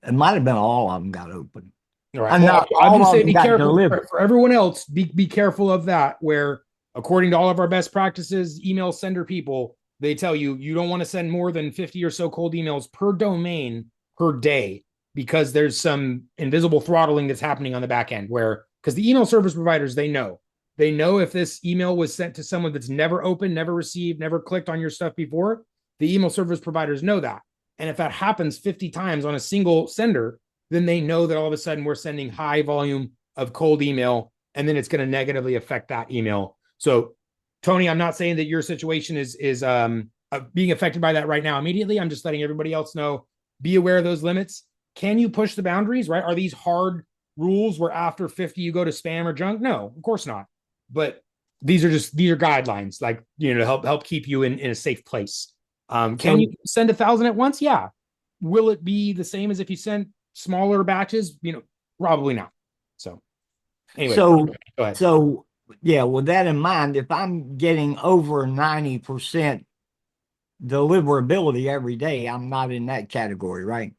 Speaker 3: it might have been all of them got open.
Speaker 1: All right. Well, I'm just saying, be careful for everyone else. Be careful of that, where according to all of our best practices, email sender people, they tell you don't want to send more than 50 or so cold emails per domain per day, because there's some invisible throttling that's happening on the back end, because the email service providers, they know if this email was sent to someone that's never opened, never received, never clicked on your stuff before. The email service providers know that. And if that happens 50 times on a single sender, then they know that all of a sudden we're sending high volume of cold email, and then it's going to negatively affect that email. So, Tony, I'm not saying that your situation is being affected by that right now immediately. I'm just letting everybody else know, be aware of those limits. Can you push the boundaries, right? Are these hard rules where after 50 you go to spam or junk? No, of course not. But these are guidelines, like, to help keep you in a safe place. Can you send 1,000 at once? Yeah. Will it be the same as if you sent smaller batches? Probably not. So anyway, go ahead.
Speaker 3: So yeah, with that in mind, if I'm getting over 90% deliverability every day, I'm not in that category, right?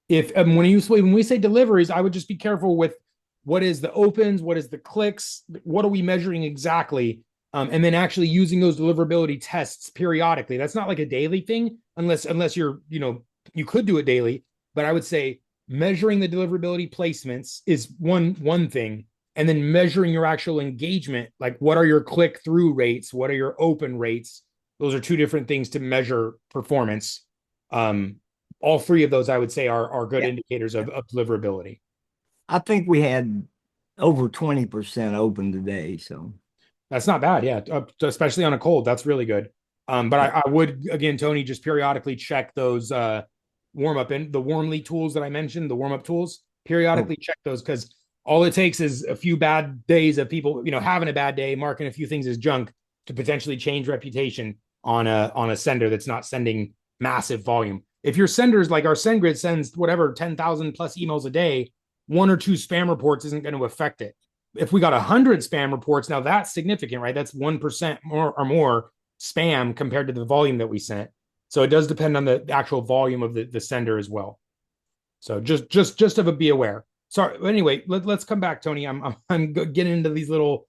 Speaker 1: If when we say deliveries, I would just be careful with what is the opens, what is the clicks, what are we measuring exactly, and then actually using those deliverability tests periodically. That's not like a daily thing, unless you're you could do it daily. But I would say measuring the deliverability placements is one thing, and then measuring your actual engagement, like what are your click-through rates, what are your open rates, those are two different things to measure performance. All three of those I would say are good indicators of deliverability.
Speaker 3: I think we had over 20% open today, so
Speaker 1: that's not bad. Yeah, especially on a cold, that's really good. But I would, again, Tony, just periodically check those warm up and the warmly tools that I mentioned, the warm up tools. Periodically check those, because all it takes is a few bad days of people, having a bad day, marking a few things as junk to potentially change reputation on a sender that's not sending massive volume. If your senders, like our SendGrid sends whatever 10,000 plus emails a day, one or two spam reports isn't going to affect it. If we got 100 spam reports, now that's significant, right? That's 1% more or more spam compared to the volume that we sent. So it does depend on the actual volume of the sender as well. So just of a be aware. Sorry. Anyway, let's come back, Tony. I'm getting into these little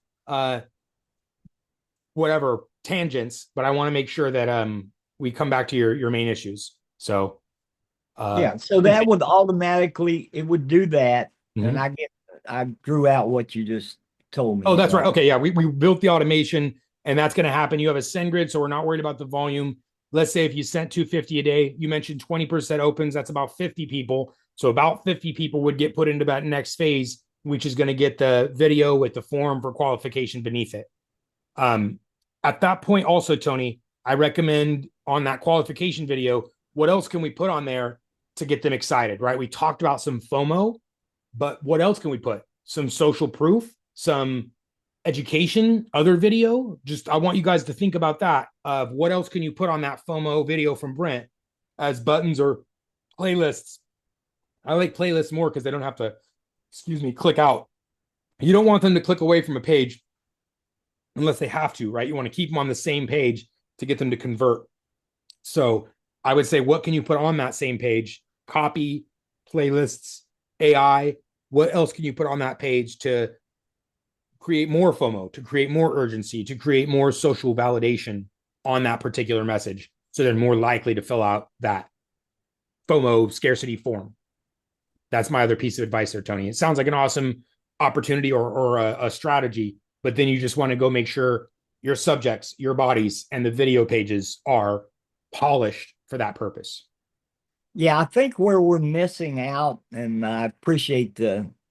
Speaker 1: whatever tangents, but I want to make sure that we come back to your main issues. So
Speaker 3: so that would automatically, it would do that.
Speaker 1: Mm-hmm.
Speaker 3: And I drew out what you just told me.
Speaker 1: Oh, that's right. Okay, yeah, we built the automation, and that's going to happen. You have a SendGrid, so we're not worried about the volume. Let's say if you sent 250 a day, you mentioned 20% opens, that's about 50 people. So about 50 people would get put into that next phase, which is going to get the video with the form for qualification beneath it. At that point also, Tony, I recommend on that qualification video, what else can we put on there to get them excited, right? We talked about some FOMO, but what else can we put? Some social proof, some education, other video. Just, I want you guys to think about that. Of what else can you put on that FOMO video from Brent as buttons or playlists? I like playlists more because they don't have to, click out. You don't want them to click away from a page unless they have to, right? You want to keep them on the same page to get them to convert. So I would say, what can you put on that same page? Copy, playlists, AI. What else can you put on that page to create more FOMO, to create more urgency, to create more social validation on that particular message, so they're more likely to fill out that FOMO scarcity form? That's my other piece of advice there, Tony. It sounds like an awesome opportunity or a strategy, but then you just want to go make sure your subjects, your bodies, and the video pages are polished for that purpose.
Speaker 3: Yeah, I think where we're missing out, and I appreciate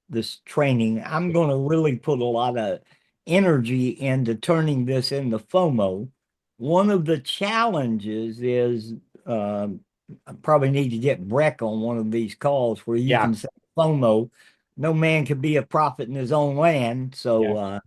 Speaker 3: this training, I'm going to really put a lot of energy into turning this into FOMO. One of the challenges is I probably need to get Breck on one of these calls where you can say FOMO. No man can be a prophet in his own land. So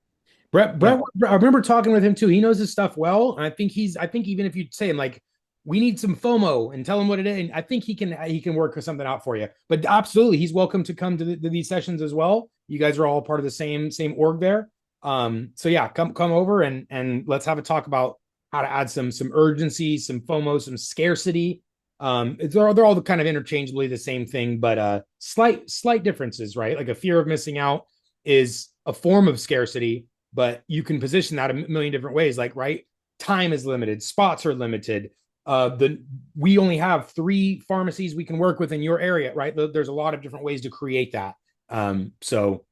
Speaker 1: Brett, I remember talking with him too. He knows his stuff well. And I think even if you say him like, we need some FOMO, and tell him what it is, and I think he can work something out for you. But absolutely, he's welcome to come to these sessions as well. You guys are all part of the same org there. So yeah, come over and let's have a talk about how to add some urgency, some FOMO, some scarcity. They're all kind of interchangeably the same thing, but slight differences, right? Like a fear of missing out is a form of scarcity, but you can position that a million different ways. Like, right, time is limited, spots are limited. We only have 3 pharmacies we can work with in your area, right? There's a lot of different ways to create that. So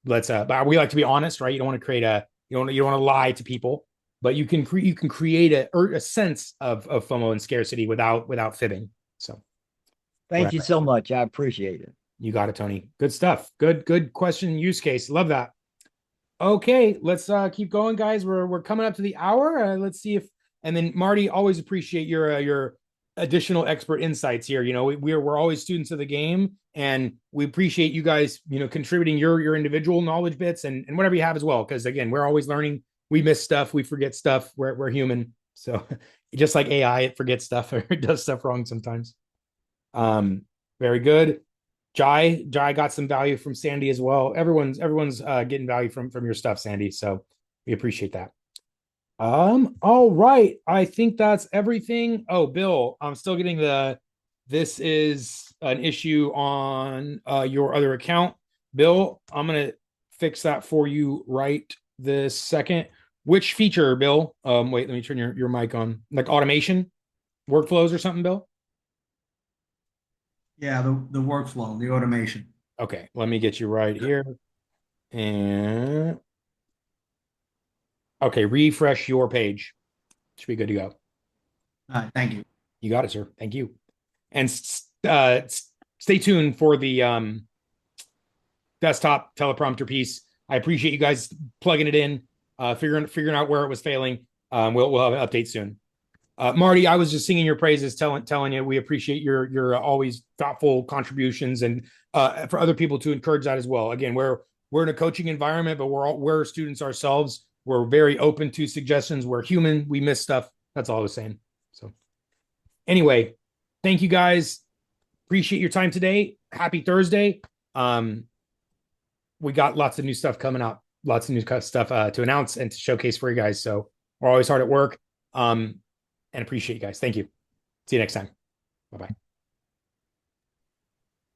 Speaker 1: let's but we like to be honest, right? You don't want to create you don't want to lie to people, but you can create a sense of FOMO and scarcity without fibbing. So
Speaker 3: thank you so much. I appreciate it.
Speaker 1: You got it, Tony. Good stuff. Good question. Use case. Love that. Okay, let's keep going, guys. We're coming up to the hour. Let's see if, and then Marty, always appreciate your additional expert insights here. We're always students of the game, and we appreciate you guys, contributing your individual knowledge bits and whatever you have as well. Because again, we're always learning. We miss stuff, we forget stuff. We're human, so just like AI, it forgets stuff or it does stuff wrong sometimes. Very good. Jai got some value from Sandy as well. Everyone's getting value from your stuff, Sandy. So we appreciate that. All right. I think that's everything. Oh, Bill, I'm still getting this is an issue on your other account. Bill, I'm gonna fix that for you right this second. Which feature, Bill? Wait, let me turn your mic on. Like automation, workflows or something, Bill?
Speaker 4: Yeah, the workflow, the automation.
Speaker 1: Okay, let me get you right here. And okay, refresh your page. Should be good to go.
Speaker 4: All right, thank you.
Speaker 1: You got it, sir. Thank you. And stay tuned for the desktop teleprompter piece. I appreciate you guys plugging it in, figuring out where it was failing. We'll have an update soon. Marty, I was just singing your praises, telling you we appreciate your always thoughtful contributions, and for other people to encourage that as well. Again, we're in a coaching environment, but we're students ourselves. We're very open to suggestions. We're human. We miss stuff. That's all I was saying. So anyway, thank you guys. Appreciate your time today. Happy Thursday. We got lots of new stuff coming out, lots of new stuff to announce and to showcase for you guys. So we're always hard at work. And appreciate you guys. Thank you. See you next time. Bye-bye.